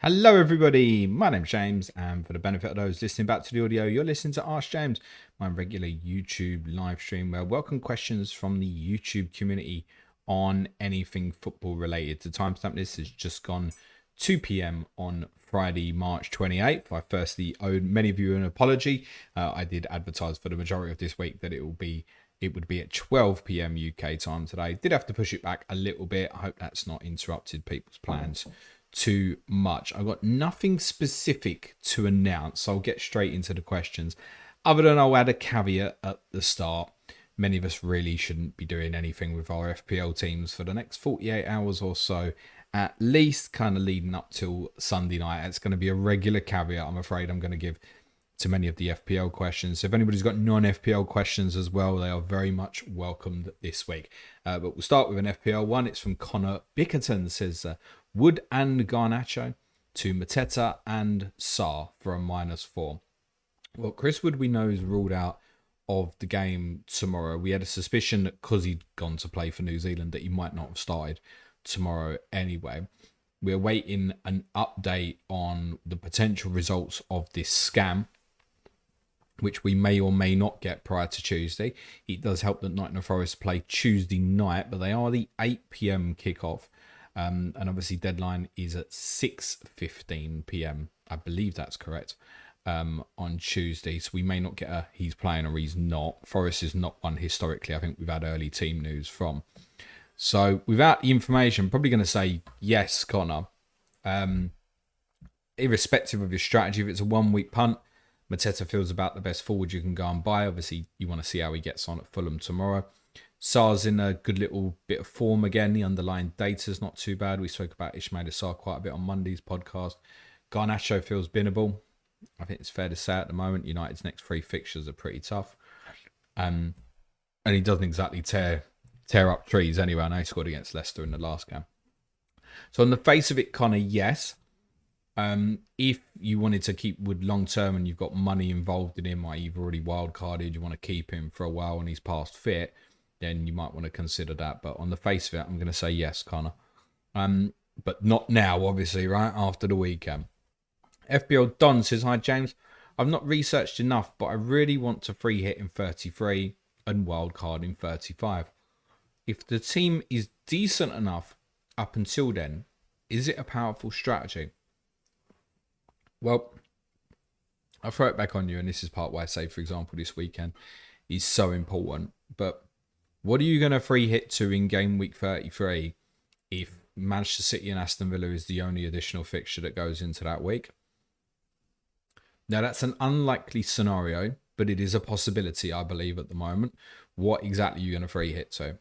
Hello everybody, my name's James, and for the benefit of those listening back to the audio, you're listening to Ask James, my regular YouTube live stream where I welcome questions from the YouTube community on anything football related. The timestamp this has just gone 2 p.m. on Friday, March 28th. I firstly owed many of you an apology. I did advertise for the majority of this week that it would be at 12 p.m. UK time today. Did have to push it back a little bit. I hope that's not interrupted people's plans too much. I've got nothing specific to announce, so I'll get straight into the questions. Other than I'll add a caveat at the start. Many of us really shouldn't be doing anything with our FPL teams for the next 48 hours or so, at least kind of leading up till Sunday night. It's going to be a regular caveat, I'm afraid, I'm going to give to many of the FPL questions. So if anybody's got non-FPL questions as well, they are very much welcomed this week. But we'll start with an FPL one. It's from Connor Bickerton. It says, Wood and Garnacho to Mateta and Sarr for a -4. Well, Chris Wood we know is ruled out of the game tomorrow. We had a suspicion that because he'd gone to play for New Zealand that he might not have started tomorrow anyway. We're waiting an update on the potential results of this scam, which we may or may not get prior to Tuesday. It does help that Nottingham Forest play Tuesday night, but they are the 8 p.m. kickoff. And obviously deadline is at 6:15 p.m. I believe that's correct, on Tuesday. So we may not get a he's playing or he's not. Forest is not one historically I think we've had early team news from. So without the information, I'm probably going to say yes, Connor. Irrespective of your strategy, if it's a 1 week punt, Mateta feels about the best forward you can go and buy. Obviously, you want to see how he gets on at Fulham tomorrow. Sarr's in a good little bit of form again. The underlying data is not too bad. We spoke about Ismail Sarr quite a bit on Monday's podcast. Garnacho feels binnable. I think it's fair to say at the moment, United's next 3 fixtures are pretty tough. And he doesn't exactly tear up trees anyway. I know he scored against Leicester in the last game. So on the face of it, Connor, yes. If you wanted to keep Wood long term and you've got money involved in him, like you've already wildcarded, you want to keep him for a while and he's past fit, then you might want to consider that. But on the face of it, I'm going to say yes, Connor. But not now, obviously, right? After the weekend. FBL Don says, hi, James. I've not researched enough, but I really want to free hit in 33 and wildcard in 35. If the team is decent enough up until then, is it a powerful strategy? Well, I'll throw it back on you, and this is part why I say, for example, this weekend is so important. But what are you going to free hit to in game week 33 if Manchester City and Aston Villa is the only additional fixture that goes into that week? Now, that's an unlikely scenario, but it is a possibility, I believe, at the moment. What exactly are you going to free hit to?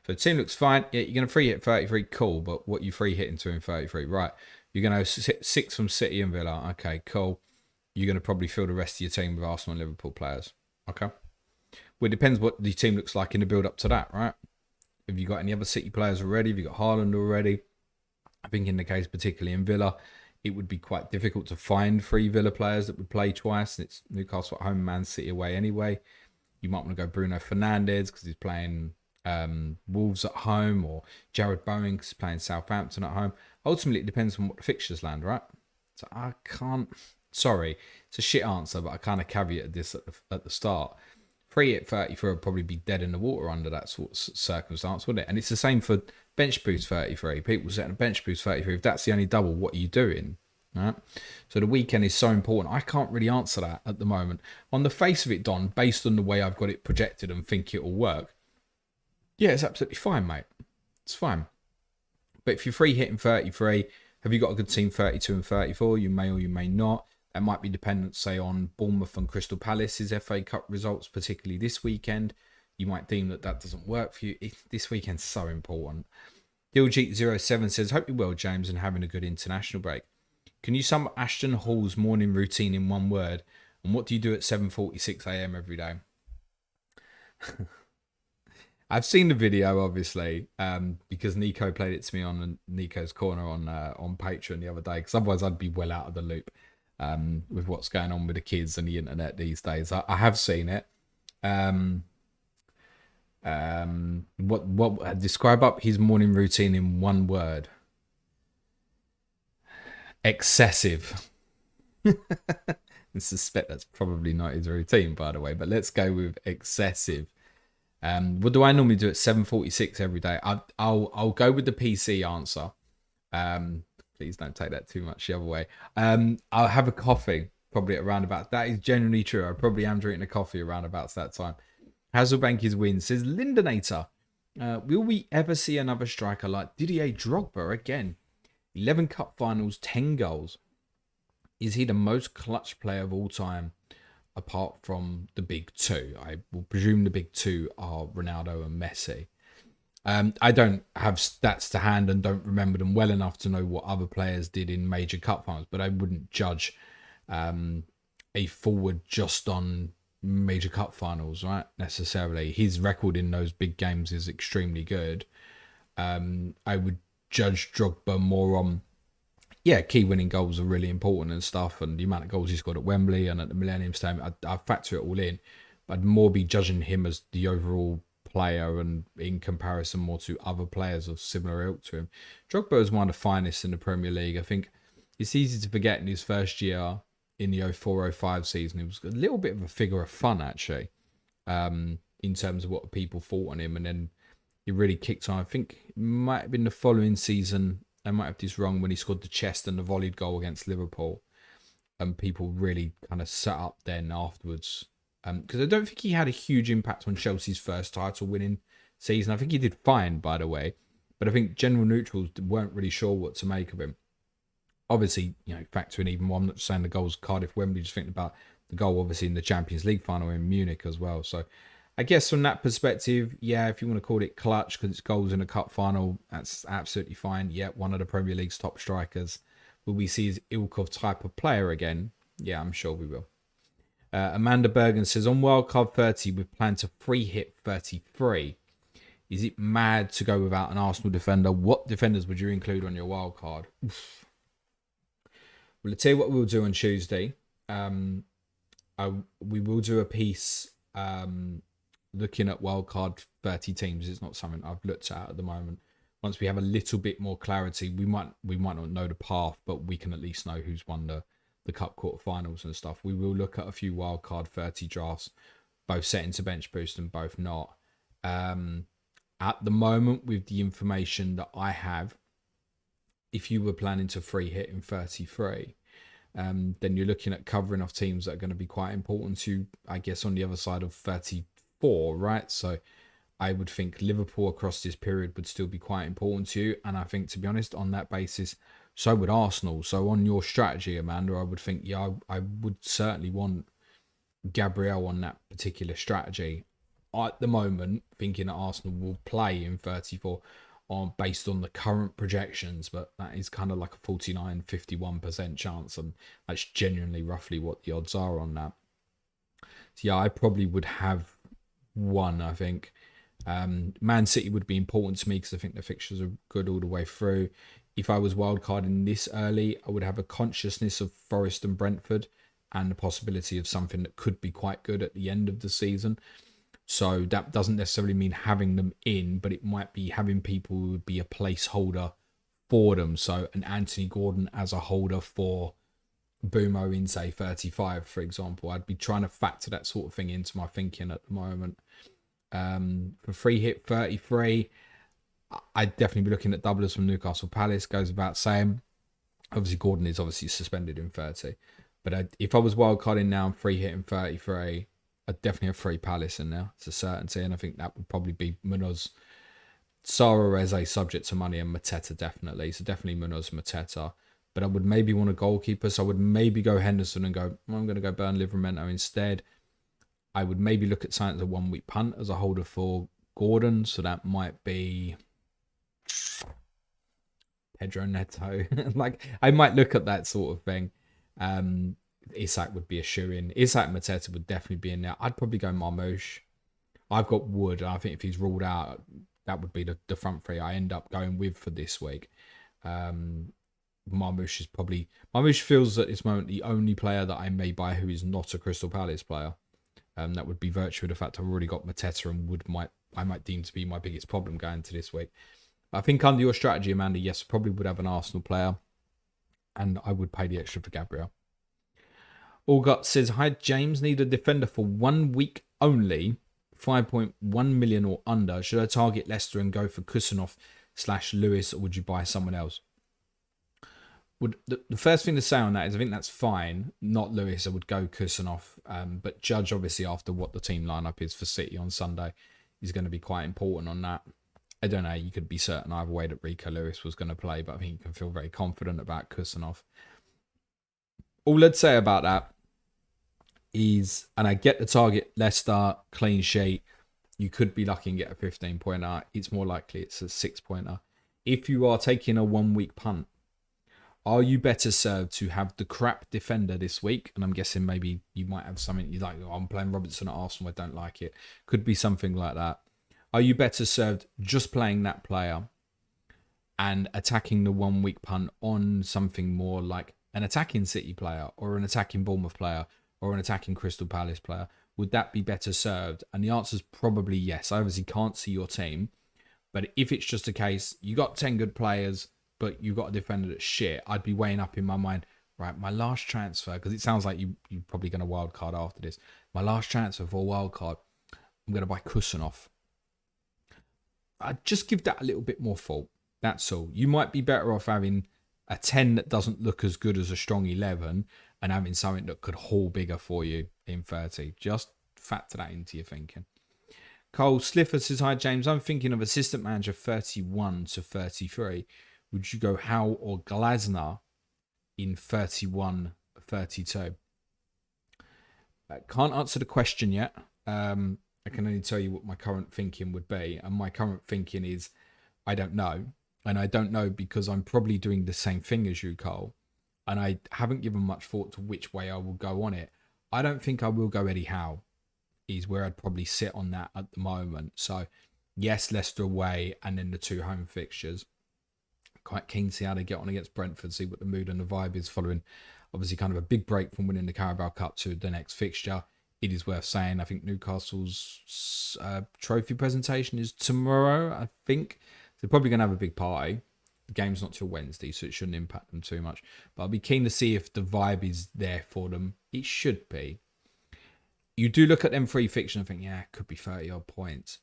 So the team looks fine. Yeah, you're going to free hit 33, cool, but what you free hitting to in 33? Right, you're going to have 6 from City and Villa. Okay, cool. You're going to probably fill the rest of your team with Arsenal and Liverpool players. Okay. Well, it depends what the team looks like in the build-up to that, right? Have you got any other City players already? Have you got Haaland already? I think in the case, particularly in Villa, it would be quite difficult to find 3 Villa players that would play twice. It's Newcastle at home, Man City away anyway. You might want to go Bruno Fernandes because he's playing Wolves at home, or Jared Bowen because he's playing Southampton at home. Ultimately, it depends on what the fixtures land, right? So I can't... Sorry, it's a shit answer, but I kind of caveated this at the start. Free hit 34 would probably be dead in the water under that sort of circumstance, wouldn't it? And it's the same for bench boost 33. People setting a bench boost 33. If that's the only double, what are you doing? Right? So the weekend is so important. I can't really answer that at the moment. On the face of it, Don, based on the way I've got it projected and think it will work, yeah, it's absolutely fine, mate. It's fine. But if you're free hitting 33, have you got a good team 32 and 34? You may or you may not. That might be dependent, say, on Bournemouth and Crystal Palace's FA Cup results, particularly this weekend. You might deem that doesn't work for you. This weekend's so important. Diljeet07 says, hope you're well, James, and having a good international break. Can you sum up Ashton Hall's morning routine in one word? And what do you do at 7:46 a.m. every day? I've seen the video, obviously, because Nico played it to me on Nico's Corner on Patreon the other day, because otherwise I'd be well out of the loop with what's going on with the kids and the internet these days. I have seen it. What describe up his morning routine in one word? excessive. I suspect that's probably not his routine, by the way, but let's go with excessive. What do I normally do at 7:46 every day? I'll go with the PC answer. Please don't take that too much the other way. I'll have a coffee probably at around about. That is generally true. I probably am drinking a coffee around about that time. Hasselbank is win, says Lindonator. Will we ever see another striker like Didier Drogba again? 11 cup finals, 10 goals. Is he the most clutch player of all time, apart from the big two? I will presume the big two are Ronaldo and Messi. I don't have stats to hand and don't remember them well enough to know what other players did in major cup finals, but I wouldn't judge a forward just on major cup finals, right? Necessarily. His record in those big games is extremely good. I would judge Drogba more on, key winning goals are really important and stuff, and the amount of goals he scored at Wembley and at the Millennium Stadium, I factor it all in. But I'd more be judging him as the overall player and in comparison more to other players of similar ilk to him. Drogba is one of the finest in the Premier League. I think it's easy to forget in his first year in the 04-05 season, he was a little bit of a figure of fun, actually, in terms of what people thought on him. And then he really kicked on. I think it might have been the following season, I might have this wrong, when he scored the chest and the volleyed goal against Liverpool. And people really kind of set up then afterwards. Because I don't think he had a huge impact on Chelsea's first title winning season. I think he did fine, by the way. But I think general neutrals weren't really sure what to make of him. Obviously, factor in even more. I'm not saying the goals Cardiff Wembley, just thinking about the goal obviously in the Champions League final in Munich as well. So I guess from that perspective, if you want to call it clutch because it's goals in a cup final, that's absolutely fine. One of the Premier League's top strikers. Will we see his ilk of type of player again? Yeah, I'm sure we will. Amanda Bergen says, on wildcard 30, we plan to free hit 33. Is it mad to go without an Arsenal defender? What defenders would you include on your wildcard? Well, I'll tell you what we'll do on Tuesday. We will do a piece looking at wildcard 30 teams. It's not something I've looked at the moment. Once we have a little bit more clarity, we might not know the path, but we can at least know who's won the cup quarterfinals and stuff. We will look at a few wildcard 30 drafts, both set into bench boost and both not. At the moment, with the information that I have, if you were planning to free hit in 33, then you're looking at covering off teams that are going to be quite important to, I guess, on the other side of 34, right? So I would think Liverpool across this period would still be quite important to you. And I think, to be honest, on that basis, so would Arsenal. So on your strategy, Amanda, I would think, I would certainly want Gabriel on that particular strategy. At the moment, thinking that Arsenal will play in 34 based on the current projections, but that is kind of like a 49-51% chance, and that's genuinely roughly what the odds are on that. So I probably would have one, I think. Man City would be important to me because I think the fixtures are good all the way through. If I was wildcarding this early, I would have a consciousness of Forest and Brentford and the possibility of something that could be quite good at the end of the season. So that doesn't necessarily mean having them in, but it might be having people who would be a placeholder for them. So an Anthony Gordon as a holder for Bumo in, say, 35, for example. I'd be trying to factor that sort of thing into my thinking at the moment. For free hit 33, I'd definitely be looking at doublers from Newcastle Palace, goes without saying. Obviously, Gordon is obviously suspended in 30. But if I was wildcarding now and free hitting 33, I'd definitely have free Palace in there. It's a certainty. And I think that would probably be Munoz, Sara Eze subject to money, and Mateta definitely. So definitely Munoz, Mateta. But I would maybe want a goalkeeper. So I would maybe go Henderson and go, I'm going to go Burn Livramento instead. I would maybe look at something as a 1 week punt as a holder for Gordon. So that might be Pedro Neto. I might look at that sort of thing. Isak would be a shoe-in. Isak Mateta would definitely be in there. I'd probably go Marmoush. I've got Wood. I think if he's ruled out, that would be the front three I end up going with for this week. Marmoush is probably... Marmoush feels at this moment the only player that I may buy who is not a Crystal Palace player. That would be virtue of the fact I've already got Mateta, and Wood I might deem to be my biggest problem going into this week. I think under your strategy, Amanda, yes, probably would have an Arsenal player. and I would pay the extra for Gabriel. Allgut says, hi, James, need a defender for 1 week only, 5.1 million or under. Should I target Leicester and go for Kusanov/Lewis, or would you buy someone else? The first thing to say on that is I think that's fine. Not Lewis, I would go Kusanov. But judge, obviously, after what the team lineup is for City on Sunday, is going to be quite important on that. I don't know, you could be certain either way that Rico Lewis was going to play, but I think you can feel very confident about Kusanov. All I'd say about that is, and I get the target, Leicester, clean sheet, you could be lucky and get a 15-pointer. It's more likely it's a 6-pointer. If you are taking a 1 week punt, are you better served to have the crap defender this week? And I'm guessing maybe you might have something you like, oh, I'm playing Robertson at Arsenal, I don't like it. Could be something like that. Are you better served just playing that player and attacking the 1 week punt on something more like an attacking City player or an attacking Bournemouth player or an attacking Crystal Palace player? Would that be better served? And the answer is probably yes. I obviously can't see your team, but if it's just a case, you got 10 good players, but you got a defender that's shit, I'd be weighing up in my mind, right, my last transfer, because it sounds like you're probably going to wild card after this. My last transfer for a wild card, I'm going to buy Kusanov. I'd just give that a little bit more thought. That's all. You might be better off having a 10 that doesn't look as good as a strong 11 and having something that could haul bigger for you in 30. Just factor that into your thinking. Cole Sliffer says, hi, James. I'm thinking of assistant manager 31 to 33. Would you go Howe or Glasner in 31, 32? Can't answer the question yet. I can only tell you what my current thinking would be. And my current thinking is, I don't know. And I don't know because I'm probably doing the same thing as you, Cole. And I haven't given much thought to which way I will go on it. I don't think I will go Eddie Howe, is where I'd probably sit on that at the moment. So, yes, Leicester away and then the 2 home fixtures. Quite keen to see how they get on against Brentford, see what the mood and the vibe is following, obviously, kind of a big break from winning the Carabao Cup to the next fixture. It is worth saying, I think Newcastle's trophy presentation is tomorrow, I think. They're probably going to have a big party. The game's not till Wednesday, so it shouldn't impact them too much. But I'll be keen to see if the vibe is there for them. It should be. You do look at them 3 fixtures and think, yeah, it could be 30-odd points.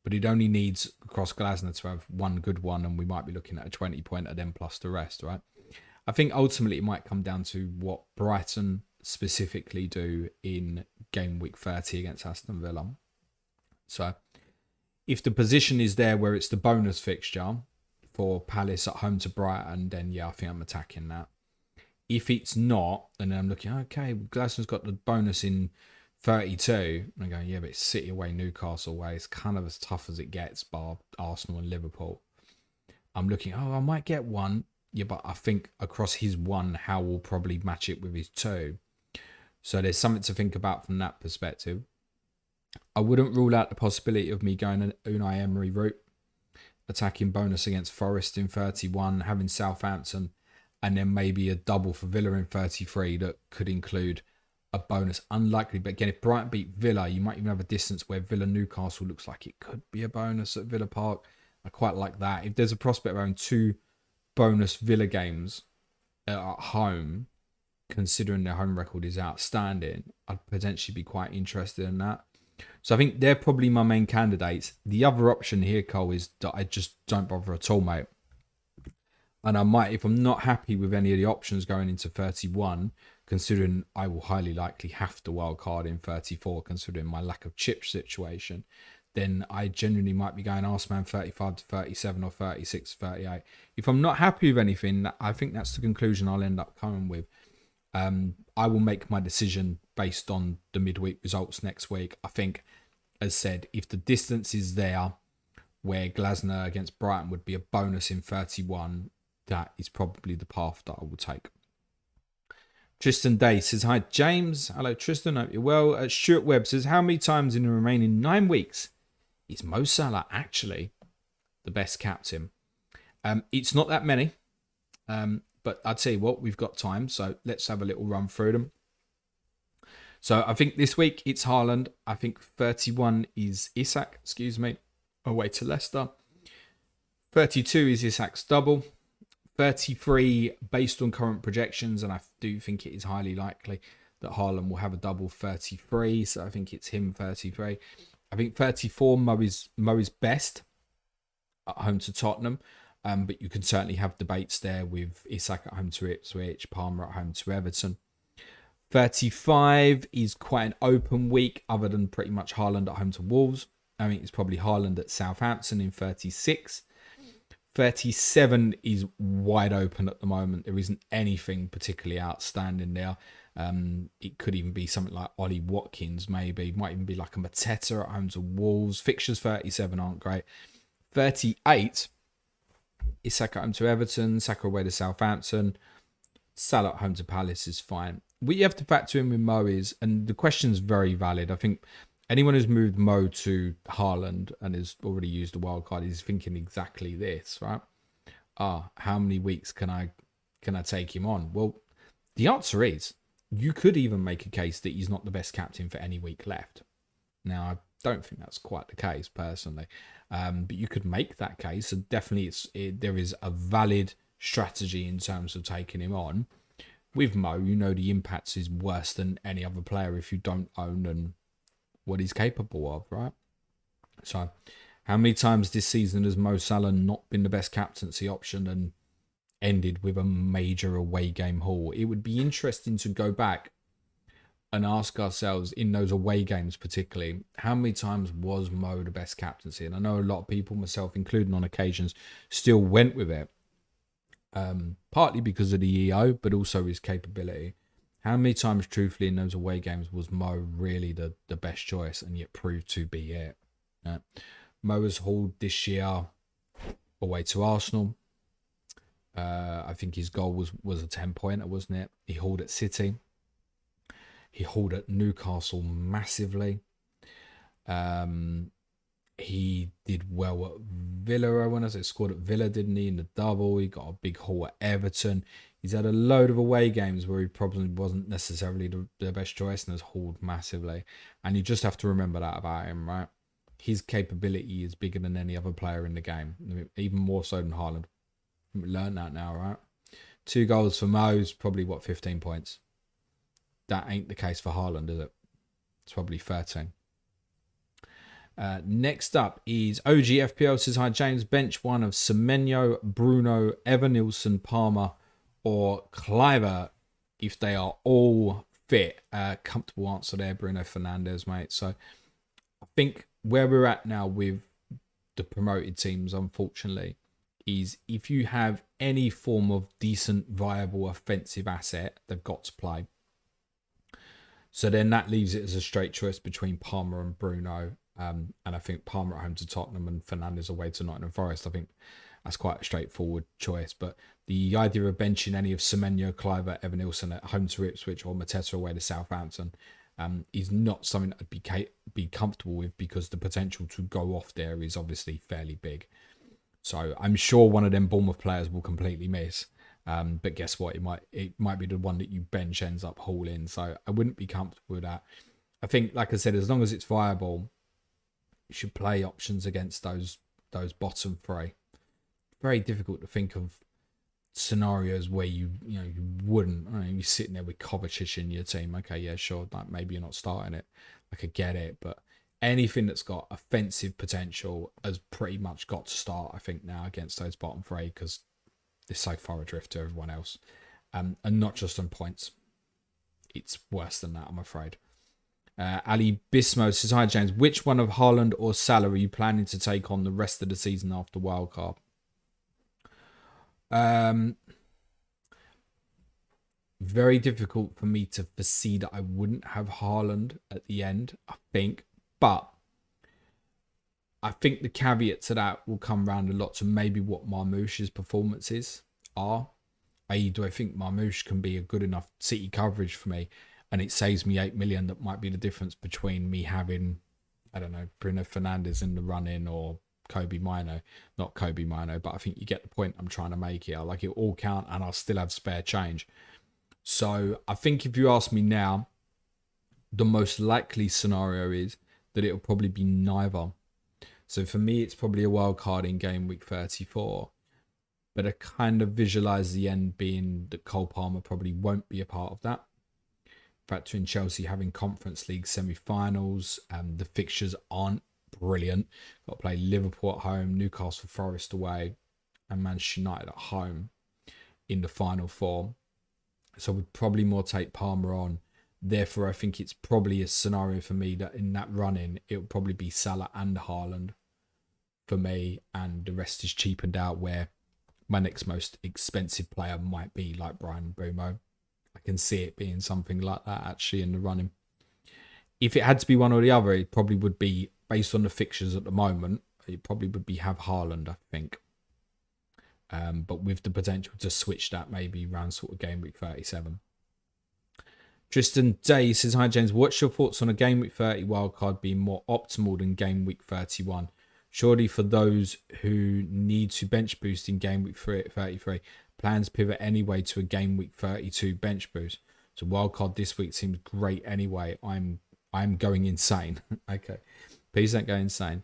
But it only needs across Glasner to have one good one, and we might be looking at a 20-pointer then plus the rest, right? I think ultimately it might come down to what Brighton specifically do in game week 30 against Aston Villa. So if the position is there where it's the bonus fixture for Palace at home to Brighton, then yeah, I think I'm attacking that. If it's not, then I'm looking, okay, Glaston's got the bonus in 32. And I go, yeah, but it's City away, Newcastle away. It's kind of as tough as it gets, bar Arsenal and Liverpool. I'm looking, I might get one. Yeah, but I think across his 1, Howe will probably match it with his 2. So there's something to think about from that perspective. I wouldn't rule out the possibility of me going an Unai Emery route, attacking bonus against Forest in 31, having Southampton, and then maybe a double for Villa in 33 that could include a bonus. Unlikely, but again, if Brighton beat Villa, you might even have a distance where Villa-Newcastle looks like it could be a bonus at Villa Park. I quite like that. If there's a prospect of having 2 bonus Villa games at home, considering their home record is outstanding, I'd potentially be quite interested in that. So I think they're probably my main candidates. The other option here, Cole, is that I just don't bother at all, mate. And I might, if I'm not happy with any of the options going into 31, considering I will highly likely have to wild card in 34, considering my lack of chip situation, then I genuinely might be going Arsenal 35 to 37 or 36 to 38. If I'm not happy with anything, I think that's the conclusion I'll end up coming with. I will make my decision based on the midweek results next week. I think, as said, if the distance is there where Glasner against Brighton would be a bonus in 31, that is probably the path that I will take. Tristan Day says, hi, James. Hello, Tristan. Hope you're well. Stuart Webb says, how many times in the remaining 9 weeks is Mo Salah actually the best captain? It's not that many. But I'll tell you what, we've got time, so let's have a little run through them. So I think this week it's Haaland. I think 31 is Isak, away to Leicester. 32 is Isak's double. 33 based on current projections, and I do think it is highly likely that Haaland will have a double 33, so I think it's him 33. I think 34, Mo is best at home to Tottenham, but you can certainly have debates there with Isak at home to Ipswich, Palmer at home to Everton. 35 is quite an open week, other than pretty much Haaland at home to Wolves. I mean, it's probably Haaland at Southampton in 36. 37 is wide open at the moment. There isn't anything particularly outstanding there. It could even be something like Ollie Watkins, maybe. Might even be like a Mateta at home to Wolves. Fixtures 37 aren't great. 38 is Saka at home to Everton, Saka away to Southampton, Salah at home to Palace is fine. What you have to factor in with Mo is, and the question's very valid, I think anyone who's moved Mo to Haaland and has already used the wild card is thinking exactly this, right? How many weeks can I take him on? Well, the answer is you could even make a case that he's not the best captain for any week left. Now, I don't think that's quite the case personally, but you could make that case. And definitely, there is a valid strategy in terms of taking him on. With Mo, the impact is worse than any other player if you don't own and what he's capable of, right? So, how many times this season has Mo Salah not been the best captaincy option and ended with a major away game haul? It would be interesting to go back and ask ourselves in those away games particularly, how many times was Mo the best captaincy? And I know a lot of people, myself including on occasions, still went with it. Partly because of the EO, but also his capability. How many times, truthfully, in those away games was Mo really the best choice, and yet proved to be it? Mo has hauled this year away to Arsenal. I think his goal was a 10-pointer, wasn't it? He hauled at City. He hauled at Newcastle massively. He did well at Villa, I want to say. Scored at Villa, didn't he, in the double? He got a big haul at Everton. He's had a load of away games where he probably wasn't necessarily the best choice and has hauled massively. And you just have to remember that about him, right? His capability is bigger than any other player in the game, even more so than Haaland. We learned that now, right? 2 goals for Mo is probably, 15 points? That ain't the case for Haaland, is it? It's probably 13. Next up is OG FPL says, hi James, bench one of Semenyo, Bruno, Evanilson, Palmer or Cliver if they are all fit. Comfortable answer there, Bruno Fernandes, mate. So I think where we're at now with the promoted teams, unfortunately, is if you have any form of decent, viable, offensive asset, they've got to play. So then that leaves it as a straight choice between Palmer and Bruno. And I think Palmer at home to Tottenham and Fernandes away to Nottingham Forest. I think that's quite a straightforward choice. But the idea of benching any of Semenyo, Cliver, Evanilson at home to Ipswich or Mateta away to Southampton is not something that I'd be comfortable with, because the potential to go off there is obviously fairly big. So I'm sure one of them Bournemouth players will completely miss. But guess what? It might be the one that you bench ends up hauling. So I wouldn't be comfortable with that. I think, like I said, as long as it's viable, you should play options against those bottom 3. Very difficult to think of scenarios where you wouldn't. I mean, you're sitting there with Kovacic in your team. Okay, yeah, sure. Like maybe you're not starting it. I could get it, but anything that's got offensive potential has pretty much got to start, I think, now against those bottom 3, because they're so far adrift to everyone else. And not just on points. It's worse than that, I'm afraid. Ali Bismo says, hi James, which one of Haaland or Salah are you planning to take on the rest of the season after wildcard? Very difficult for me to foresee that I wouldn't have Haaland at the end, I think. But I think the caveat to that will come round a lot to maybe what Marmoush's performances are. I.e., do I think Marmoush can be a good enough City coverage for me? And it saves me 8 million. That might be the difference between me having, I don't know, Bruno Fernandes in the run-in or Kobe Mino. Not Kobe Mino, but I think you get the point I'm trying to make here. Like, it all count and I'll still have spare change. So I think if you ask me now, the most likely scenario is that it'll probably be neither. So for me, it's probably a wild card in game week 34. but I kind of visualise the end being that Cole Palmer probably won't be a part of that. Factor in Chelsea having Conference League semi-finals. The fixtures aren't brilliant. Got to play Liverpool at home, Newcastle Forest away, and Manchester United at home in the final four. So we'd probably more take Palmer on. Therefore, I think it's probably a scenario for me that in that run-in, it would probably be Salah and Haaland for me, and the rest is cheapened out where my next most expensive player might be like Brian Mbeumo. I can see it being something like that actually in the running. If it had to be one or the other, it probably would be, based on the fixtures at the moment, it probably would be have Haaland, I think. But with the potential to switch that maybe around sort of game week 37. Tristan Day says, hi James, what's your thoughts on a game week 30 wildcard being more optimal than game week 31? Surely for those who need to bench boost in game week 33, plans pivot anyway to a game week 32 bench boost. So wildcard this week seems great anyway. I'm going insane. Okay, please don't go insane.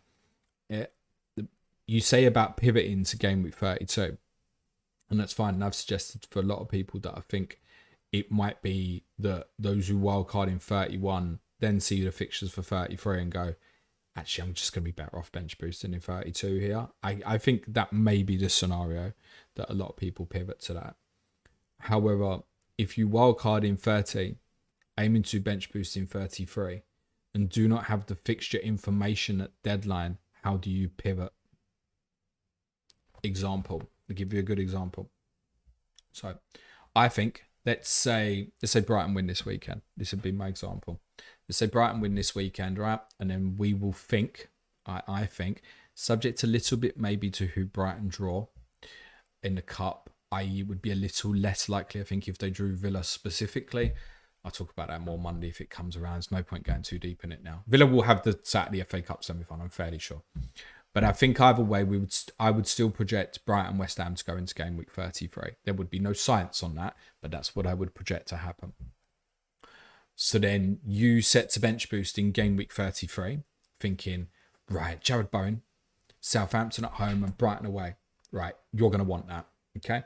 You say about pivoting to game week 32, and that's fine. And I've suggested for a lot of people that I think it might be that those who wildcard in 31 then see the fixtures for 33 and go, actually, I'm just going to be better off bench boosting in 32 here. I think that may be the scenario that a lot of people pivot to that. However, if you wildcard in 30, aiming to bench boost in 33, and do not have the fixture information at deadline, how do you pivot? Example. I'll give you a good example. So, I think, let's say Brighton win this weekend. This would be my example. Let's say Brighton win this weekend, right? And then we will think, I think, subject a little bit maybe to who Brighton draw in the cup, i.e. it would be a little less likely, I think, if they drew Villa specifically. I'll talk about that more Monday if it comes around. There's no point going too deep in it now. Villa will have the Saturday FA Cup semi-final, I'm fairly sure. But I think either way, I would still project Brighton West Ham to go into game week 33. There would be no science on that, but that's what I would project to happen. So then you set to bench boost in game week 33, thinking, right, Jared Bowen, Southampton at home and Brighton away. Right, you're going to want that, okay?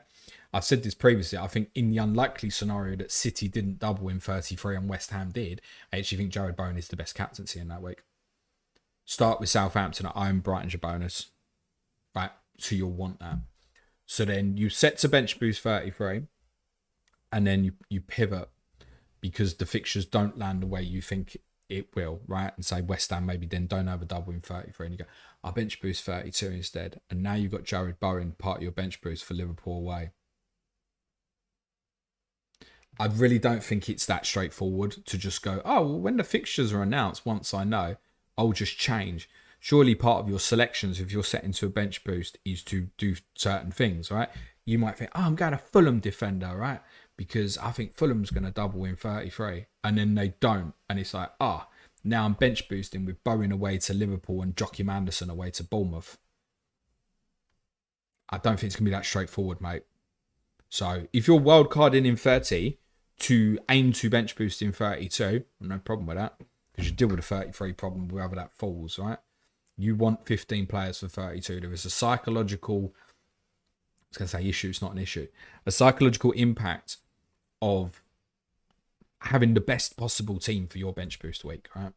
I've said this previously. I think in the unlikely scenario that City didn't double in 33 and West Ham did, I actually think Jared Bowen is the best captaincy in that week. Start with Southampton at home, Brighton's your bonus. Right, so you'll want that. So then you set to bench boost 33, and then you pivot because the fixtures don't land the way you think it will, right? And say West Ham maybe then don't have a double in 33, and you go, I'll bench boost 32 instead. And now you've got Jared Bowen, part of your bench boost for Liverpool away. I really don't think it's that straightforward to just go, oh, well, when the fixtures are announced, once I know, I'll just change. Surely part of your selections, if you're set into a bench boost, is to do certain things, right? You might think, oh, I'm going to Fulham defender, right? Because I think Fulham's going to double in 33. And then they don't. And it's like, now I'm bench boosting with Bowen away to Liverpool and Joachim Anderson away to Bournemouth. I don't think it's going to be that straightforward, mate. So if you're wildcarding in 30 to aim to bench boost in 32, no problem with that. Because you deal with a 33 problem wherever that falls, right? You want 15 players for 32. There is a psychological, I was going to say issue, it's not an issue. A psychological impact of having the best possible team for your bench boost week, right?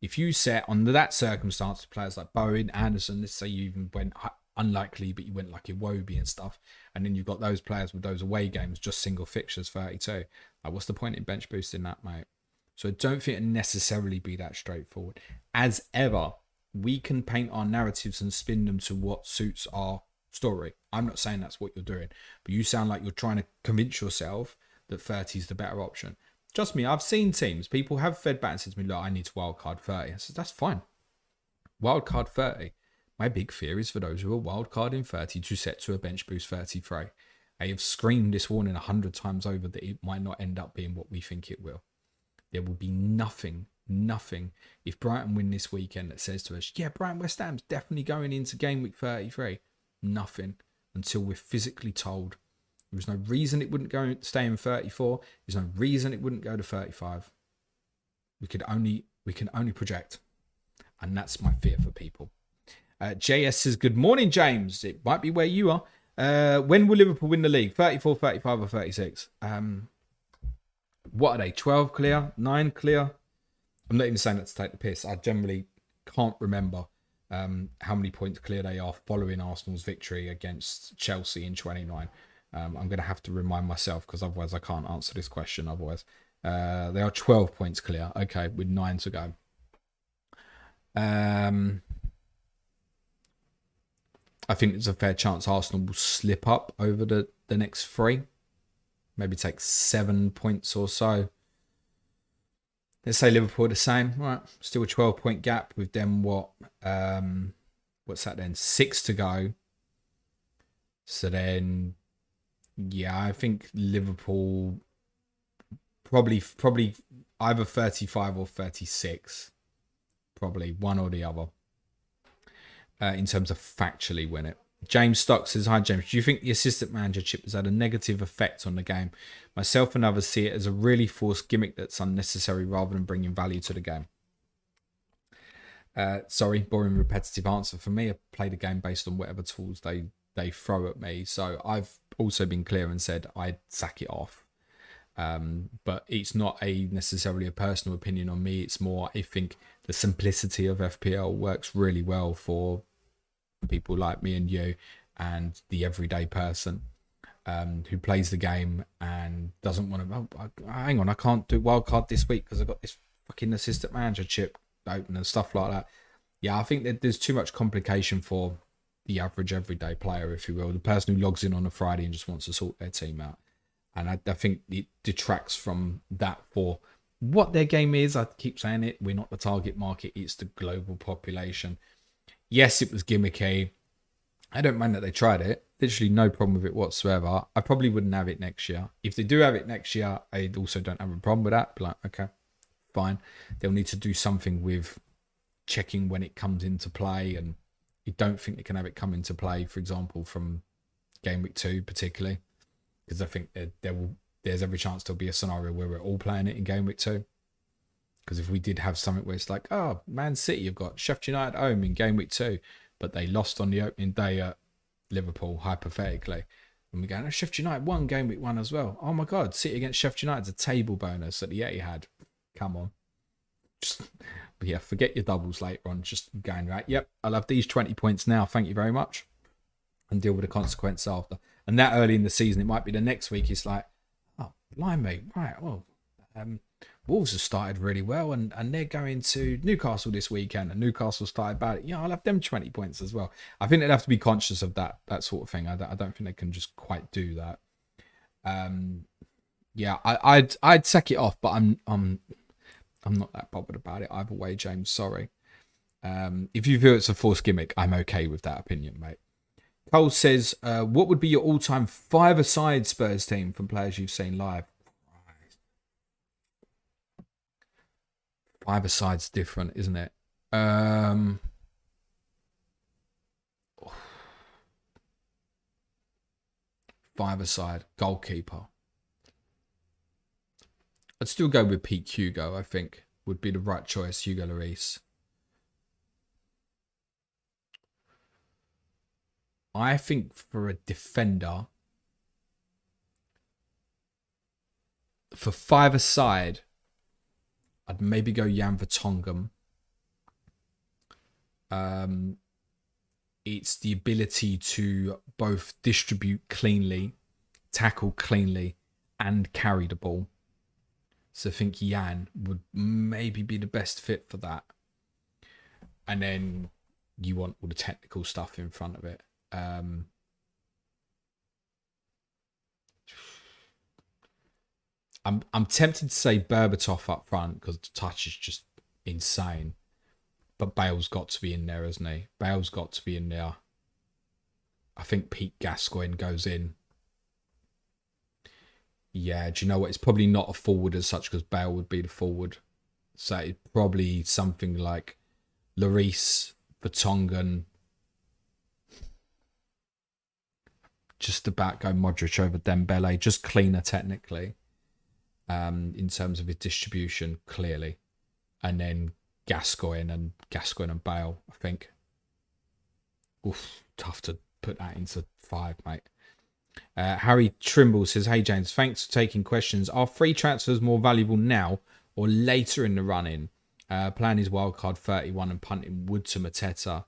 If you set under that circumstance players like Bowen, Anderson, let's say you even went unlikely, but you went like Iwobi and stuff, and then you've got those players with those away games, just single fixtures, 32. Like, what's the point in bench boosting that, mate? So I don't think it necessarily be that straightforward. As ever, we can paint our narratives and spin them to what suits our story. I'm not saying that's what you're doing, but you sound like you're trying to convince yourself that 30 is the better option. Trust me, I've seen teams, people have fed back and said to me, look, I need to wildcard 30. I said, that's fine. Wildcard 30. My big fear is for those who are wildcarding 30 to set to a bench boost 33. I have screamed this warning 100 times over that it might not end up being what we think it will. There will be nothing, if Brighton win this weekend that says to us, yeah, Brighton West Ham's definitely going into game week 33. Nothing until we're physically told. There was no reason it wouldn't stay in 34. There's no reason it wouldn't go to 35. We can only project. And that's my fear for people. JS says, good morning, James. It might be where you are. When will Liverpool win the league? 34, 35 or 36? What are they? 12 clear? 9 clear? I'm not even saying that to take the piss. I generally can't remember how many points clear they are following Arsenal's victory against Chelsea in 29. I'm going to have to remind myself because otherwise I can't answer this question. Otherwise, they are 12 points clear. Okay, with 9 to go. I think there's a fair chance Arsenal will slip up over the next 3. Maybe take 7 points or so. Let's say Liverpool the same. Right, still a 12-point gap with them. What's that then? 6 to go. So then, yeah, I think Liverpool probably either 35 or 36. Probably one or the other. In terms of factually win it. James Stock says, hi James, do you think the assistant manager chip has had a negative effect on the game? Myself and others see it as a really forced gimmick that's unnecessary rather than bringing value to the game. Sorry, boring repetitive answer. For me, I play the game based on whatever tools they throw at me. So I've also been clear and said I'd sack it off. But it's not necessarily a personal opinion on me. It's more, I think the simplicity of FPL works really well for people like me and you and the everyday person who plays the game and doesn't want to, hang on, I can't do wildcard this week because I've got this fucking assistant manager chip open and stuff like that. Yeah, I think that there's too much complication for the average everyday player, if you will, the person who logs in on a Friday and just wants to sort their team out. And I think it detracts from that for what their game is. I keep saying it. We're not the target market. It's the global population. Yes, it was gimmicky. I don't mind that they tried it. Literally no problem with it whatsoever. I probably wouldn't have it next year. If they do have it next year, I also don't have a problem with that. Be like, okay, fine. They'll need to do something with checking when it comes into play. And you don't think they can have it come into play, for example, from game week 2 particularly. Because I think there's every chance there'll be a scenario where we're all playing it in game week 2. Because if we did have something where it's like, oh, Man City have got Sheffield United at home in game week 2, but they lost on the opening day at Liverpool, hypothetically. And we go, oh, Sheffield United won game week 1 as well. Oh my God, City against Sheffield United's a table bonus at the Etihad. Come on. Just, yeah, forget your doubles later on. Just going, right, yep, I'll have these 20 points now. Thank you very much. And deal with the consequence after. And that early in the season, it might be the next week. It's like, oh, blimey, right, well, Wolves have started really well, and they're going to Newcastle this weekend, and Newcastle started bad. Yeah, I'll have them 20 points as well. I think they'd have to be conscious of that sort of thing. I don't think they can just quite do that. Yeah, I'd sack it off, but I'm not that bothered about it either way, James. Sorry. If you feel it's a forced gimmick, I'm okay with that opinion, mate. Cole says, what would be your all-time 5-a-side Spurs team from players you've seen live? 5-a-side's different, isn't it? 5-a-side, goalkeeper. I'd still go with Pete Hugo, I think, would be the right choice, Hugo Lloris. I think for a defender, for 5-a-side, I'd maybe go Jan Vertonghen. It's the ability to both distribute cleanly, tackle cleanly, and carry the ball. So I think Jan would maybe be the best fit for that. And then you want all the technical stuff in front of it. I'm tempted to say Berbatov up front because the touch is just insane. But Bale's got to be in there, hasn't he? Bale's got to be in there. I think Pete Gascoigne goes in. Yeah, do you know what? It's probably not a forward as such because Bale would be the forward. So it's probably something like Lloris, Vertonghen. Just about go Modric over Dembele. Just cleaner technically. In terms of his distribution, clearly. And then Gascoigne and Bale, I think. Oof, tough to put that into 5, mate. Harry Trimble says, "Hey James, thanks for taking questions. Are free transfers more valuable now or later in the run-in? Plan is wildcard 31 and punting Wood to Mateta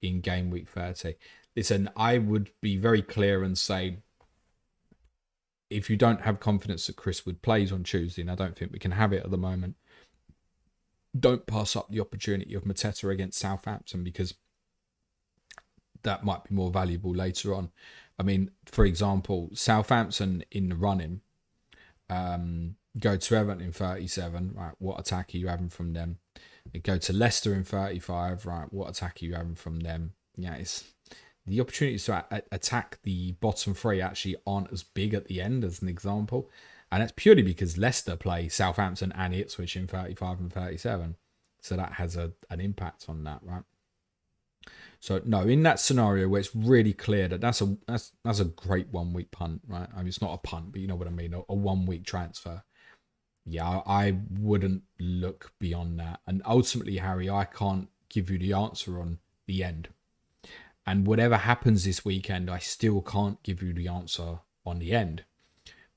in game week 30. Listen, I would be very clear and say, if you don't have confidence that Chris Wood plays on Tuesday, and I don't think we can have it at the moment, don't pass up the opportunity of Mateta against Southampton, because that might be more valuable later on. I mean, for example, Southampton in the running, go to Everton in 37, right? What attack are you having from them? They go to Leicester in 35, right? What attack are you having from them? Yeah, it's the opportunities to attack the bottom 3 actually aren't as big at the end, as an example. And that's purely because Leicester play Southampton and Ipswich in 35 and 37. So that has an impact on that, right? So no, in that scenario where it's really clear that that's a great 1 week punt, right? I mean, it's not a punt, but you know what I mean, a 1 week transfer. Yeah, I wouldn't look beyond that. And ultimately, Harry, I can't give you the answer on the end. And whatever happens this weekend, I still can't give you the answer on the end,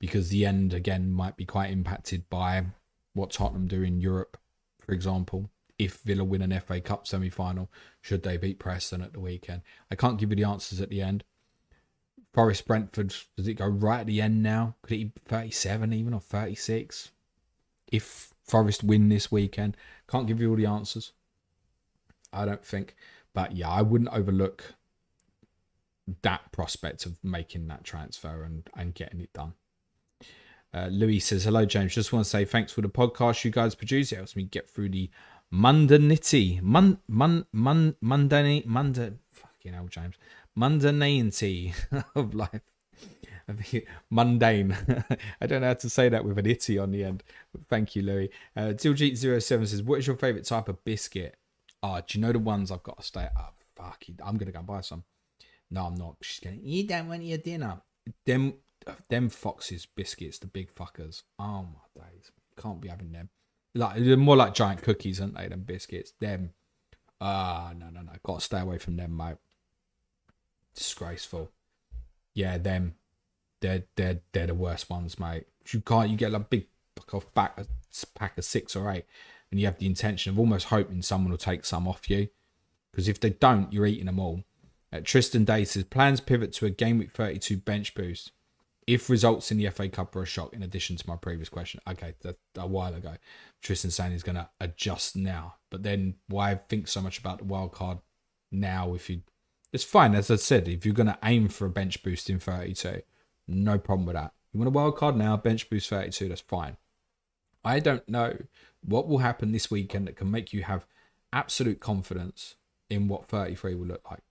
because the end, again, might be quite impacted by what Tottenham do in Europe, for example. If Villa win an FA Cup semi-final, should they beat Preston at the weekend? I can't give you the answers at the end. Forest Brentford, does it go right at the end now? Could it be 37 even, or 36? If Forest win this weekend, can't give you all the answers, I don't think. But yeah, I wouldn't overlook that prospect of making that transfer and getting it done. Louis says, "Hello James, just want to say thanks for the podcast you guys produce. It helps me get through the mundanity of life. I think mundane. I don't know how to say that with an itty on the end. Thank you, Louis. Tiljeet07 says, "What is your favourite type of biscuit?" Do you know the ones I've got to stay up? Fuck it, I'm gonna go buy some. No, I'm not. She's going, "You don't want your dinner." Them Fox's biscuits, the big fuckers. Oh my days. Can't be having them. Like, they're more like giant cookies, aren't they? Them biscuits. Them. No. Got to stay away from them, mate. Disgraceful. Yeah, them. They're the worst ones, mate. You get like a big pack of 6 or 8, and you have the intention of almost hoping someone will take some off you, because if they don't, you're eating them all. Tristan Day says, "Plans pivot to a game week 32 bench boost if results in the FA Cup are a shock, in addition to my previous question." Okay, a while ago. Tristan saying he's going to adjust now. But then why think so much about the wild card now? It's fine, as I said, if you're going to aim for a bench boost in 32, no problem with that. You want a wild card now, bench boost 32, that's fine. I don't know what will happen this weekend that can make you have absolute confidence in what 33 will look like.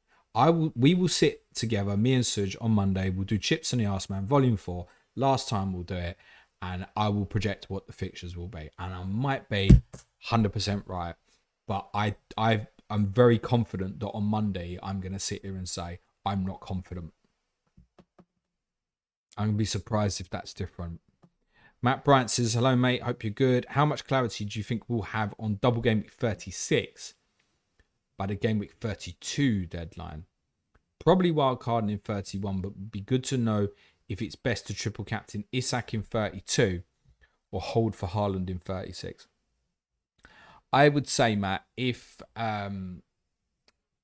We will sit together, me and Suj, on Monday. We'll do Chips and the Arseman, Volume 4. Last time we'll do it. And I will project what the fixtures will be. And I might be 100% right. But I'm very confident that on Monday, I'm going to sit here and say, I'm not confident. I'm going to be surprised if that's different. Matt Bryant says, "Hello, mate. Hope you're good. How much clarity do you think we'll have on double game week 36 by the game week 32 deadline? Probably wildcarding in 31, but would be good to know if it's best to triple captain Isak in 32 or hold for Haaland in 36. I would say, Matt, if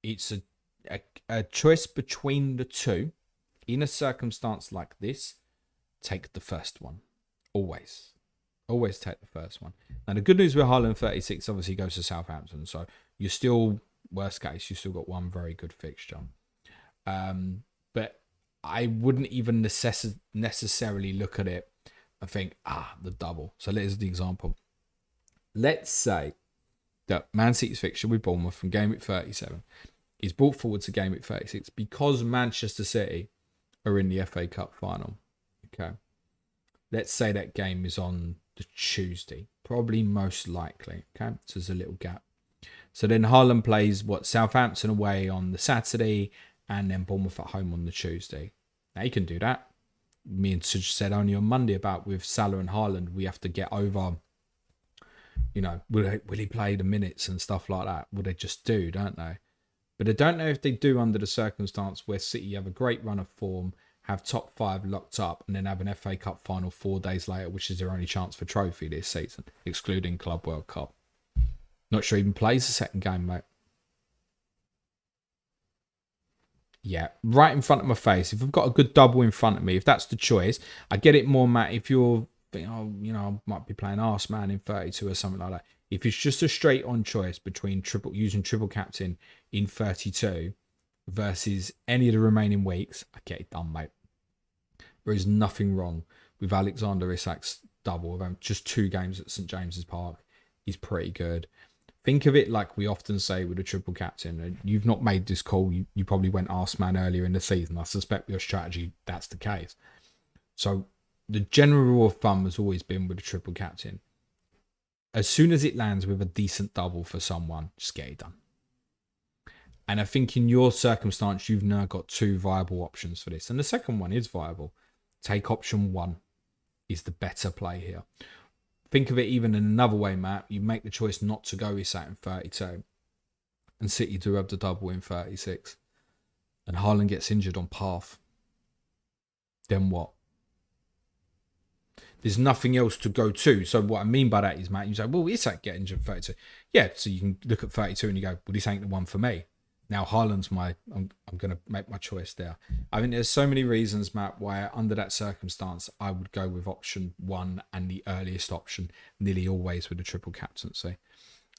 it's a choice between the two, in a circumstance like this, take the first one. Always take the first one. Now, the good news with Haaland 36 obviously goes to Southampton, so you're still, worst case, you still got one very good fixture. But I wouldn't even necessarily look at it and think, the double. So here's the example. Let's say that Man City's fixture with Bournemouth from game week 37 is brought forward to game week 36 because Manchester City are in the FA Cup final. Okay. Let's say that game is on the Tuesday, probably most likely. Okay. So there's a little gap. So then Haaland plays Southampton away on the Saturday and then Bournemouth at home on the Tuesday. Now, he can do that. Me and Suj said only on Monday about with Salah and Haaland, we have to get over, will he play the minutes and stuff like that? Will they just do, don't they? But I don't know if they do under the circumstance where City have a great run of form, have top 5 locked up, and then have an FA Cup final 4 days later, which is their only chance for trophy this season, excluding Club World Cup. Not sure he even plays the second game, mate. Yeah, right in front of my face. If I've got a good double in front of me, if that's the choice, I get it more, Matt. If you're, oh, you know, I might be playing Arsenal in 32 or something like that. If it's just a straight on choice between using triple captain in 32 versus any of the remaining weeks, I get it done, mate. There is nothing wrong with Alexander Isak's double of just 2 games at St James's Park. He's pretty good. Think of it like we often say with a triple captain. You've not made this call. You probably went Arseman earlier in the season. I suspect your strategy, that's the case. So the general rule of thumb has always been with a triple captain. As soon as it lands with a decent double for someone, just get it done. And I think in your circumstance, you've now got 2 viable options for this. And the second one is viable. Take option 1 is the better play here. Think of it even in another way, Matt. You make the choice not to go Isak in 32. And City do have the double in 36. And Haaland gets injured on path. Then what? There's nothing else to go to. So what I mean by that is, Matt, you say, well, Isak get injured 32. Yeah, so you can look at 32 and you go, well, this ain't the one for me. Now Haaland's I'm going to make my choice there. I mean, there's so many reasons, Matt, why under that circumstance, I would go with option 1 and the earliest option, nearly always with a triple captaincy.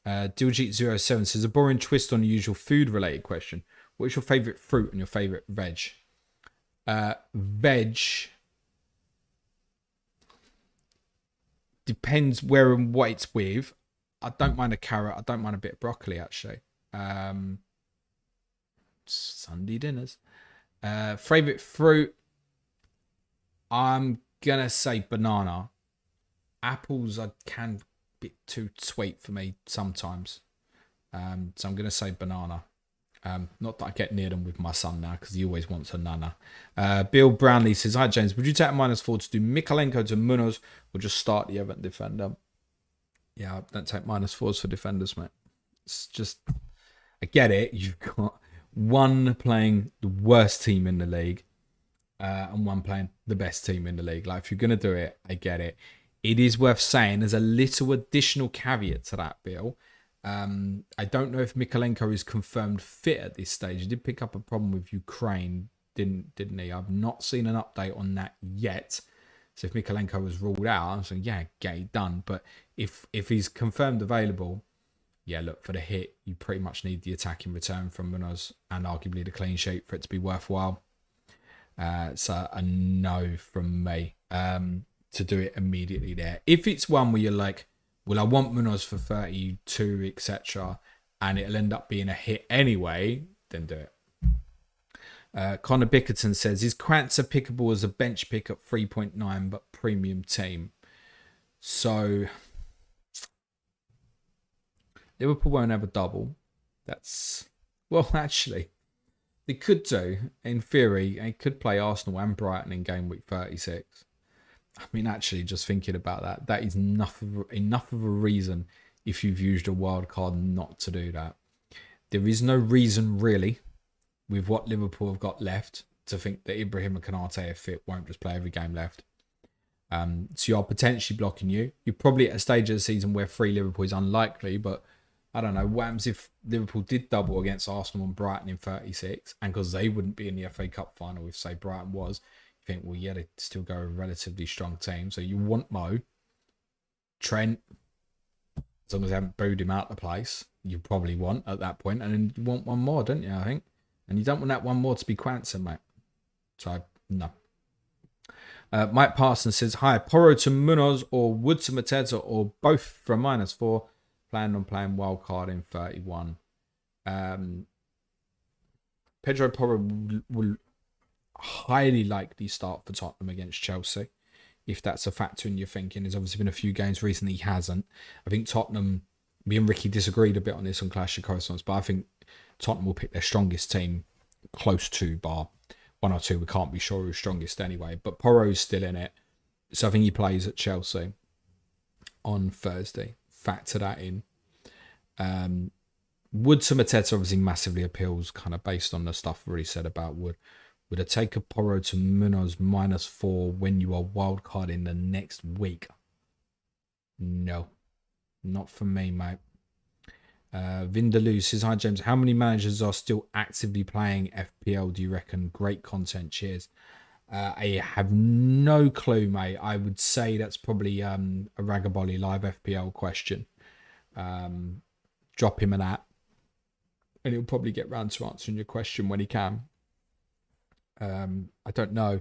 Diljeet07 says, a boring twist on the usual food-related question. What is your favourite fruit and your favourite veg? Veg depends where and what it's with. I don't mind a carrot. I don't mind a bit of broccoli, actually. Sunday dinners. Favorite fruit, I'm gonna say banana. Apples can be too sweet for me sometimes, so I'm gonna say banana. Not that I get near them with my son now because he always wants a nana. Bill Brownlee says, hi James, would you take -4 to do Mikalenko to Munoz or just start the Everton defender? Yeah, I don't take -4s for defenders, mate. It's just, I get it. You've got one playing the worst team in the league and one playing the best team in the league. Like, if you're going to do it, I get it. It is worth saying there's a little additional caveat to that, Bill. I don't know if Mikalenko is confirmed fit at this stage. He did pick up a problem with Ukraine, didn't he? I've not seen an update on that yet. So if Mikalenko was ruled out, I'm saying, yeah, get it done. But if he's confirmed available, yeah, look, for the hit, you pretty much need the attacking return from Munoz and arguably the clean sheet for it to be worthwhile. So a no from me to do it immediately there. If it's one where you're like, well, I want Munoz for 32, etc., and it'll end up being a hit anyway, then do it. Connor Bickerton says, is Kwanzaa pickable as a bench pick at 3.9 but premium team? So Liverpool won't have a double. That's, well, actually, they could do. In theory, they could play Arsenal and Brighton in game week 36. I mean, actually, just thinking about that, that is enough of a reason if you've used a wild card not to do that. There is no reason, really, with what Liverpool have got left, to think that Ibrahim and Konate, if fit, won't just play every game left. So you're potentially blocking you. You're probably at a stage of the season where free Liverpool is unlikely, but I don't know, what happens if Liverpool did double against Arsenal and Brighton in 36, and because they wouldn't be in the FA Cup final if, say, Brighton was, you think, well, yeah, they still go a relatively strong team. So you want Mo, Trent, as long as they haven't booed him out of the place, you probably want at that point, and then you want one more, don't you, I think? And you don't want that one more to be Kwanzaa, mate. So, no. Mike Parsons says, hi, Porro to Munoz or Wood to Mateta or both for a -4. Planning on playing wildcard in 31. Pedro Porro will highly likely start for Tottenham against Chelsea, if that's a factor in your thinking. There's obviously been a few games recently he hasn't. I think Tottenham, me and Ricky disagreed a bit on this on Clash of Correspondents, but I think Tottenham will pick their strongest team close to, bar one or two. We can't be sure who's strongest anyway, but Porro's still in it. So I think he plays at Chelsea on Thursday. Factor that in. Wood to Mateta obviously massively appeals, kind of based on the stuff we already said about Wood. Would I take a Porro to Munoz -4 when you are wildcard in the next week? No, not for me, mate. Vindaloo says, hi James, how many managers are still actively playing FPL, do you reckon? Great content, cheers. I have no clue, mate. I would say that's probably a Ragabolly live FPL question. Drop him an app and he'll probably get round to answering your question when he can. I don't know.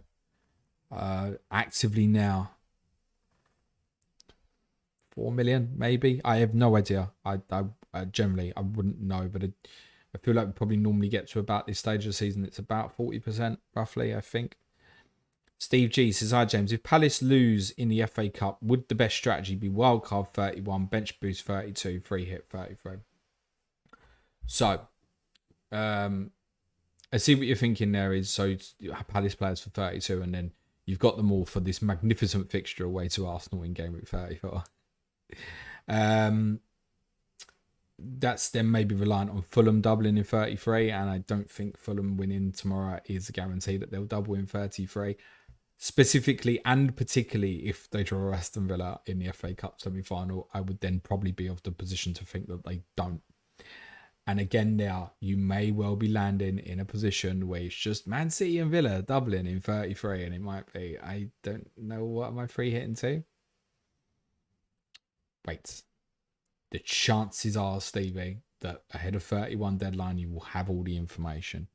Actively now, 4 million maybe. I have no idea. I generally I wouldn't know, but I feel like we probably normally get to about this stage of the season. It's about 40% roughly, I think. Steve G says, hi James, if Palace lose in the FA Cup, would the best strategy be wildcard 31, bench boost 32, free hit 33? So, I see what you're thinking there is, so you have Palace players for 32 and then you've got them all for this magnificent fixture away to Arsenal in game week 34. That's then maybe reliant on Fulham doubling in 33, and I don't think Fulham winning tomorrow is a guarantee that they'll double in 33. Specifically and particularly if they draw Aston Villa in the FA Cup semi-final, I would then probably be of the position to think that they don't. And again, now you may well be landing in a position where it's just Man City and Villa doubling in 33, and it might be, I don't know, what am I free hitting to? Wait. The chances are, Stevie, that ahead of 31 deadline, you will have all the information.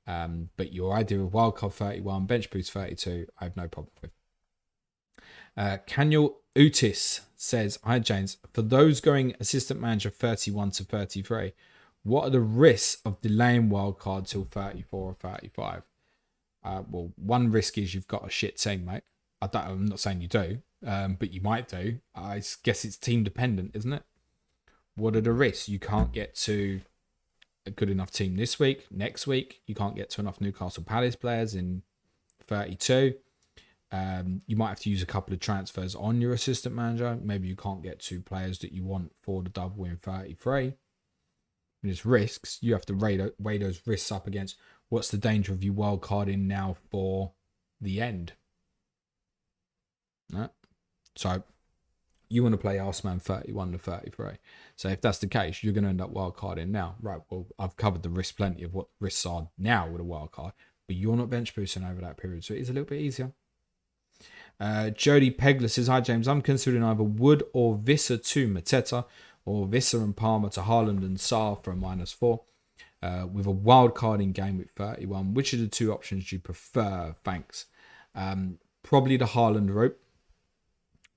But your idea of wildcard 31, bench boost 32, I have no problem with. Kanyal Utis says, hi James, for those going assistant manager 31 to 33, what are the risks of delaying wildcard till 34 or 35? Well, one risk is you've got a shit team, mate. I'm not saying you do, but you might do. I guess it's team dependent, isn't it? What are the risks? You can't get to a good enough team this week, next week. You can't get to enough Newcastle Palace players in 32. You might have to use a couple of transfers on your assistant manager. Maybe you can't get 2 players that you want for the double in 33. And it's risks. You have to weigh those risks up against what's the danger of you wildcarding now for the end. Right? So you want to play Arsenal 31 to 33. So if that's the case, you're going to end up wildcarding now. Right, well, I've covered the risks plenty of what risks are now with a wildcard, but you're not bench boosting over that period. So it is a little bit easier. Jody Pegler says, hi James, I'm considering either Wood or Visser to Mateta, or Visser and Palmer to Haaland and Salah for a -4. With a wild card in game week 31. Which of the 2 options do you prefer? Thanks. Probably the Haaland route,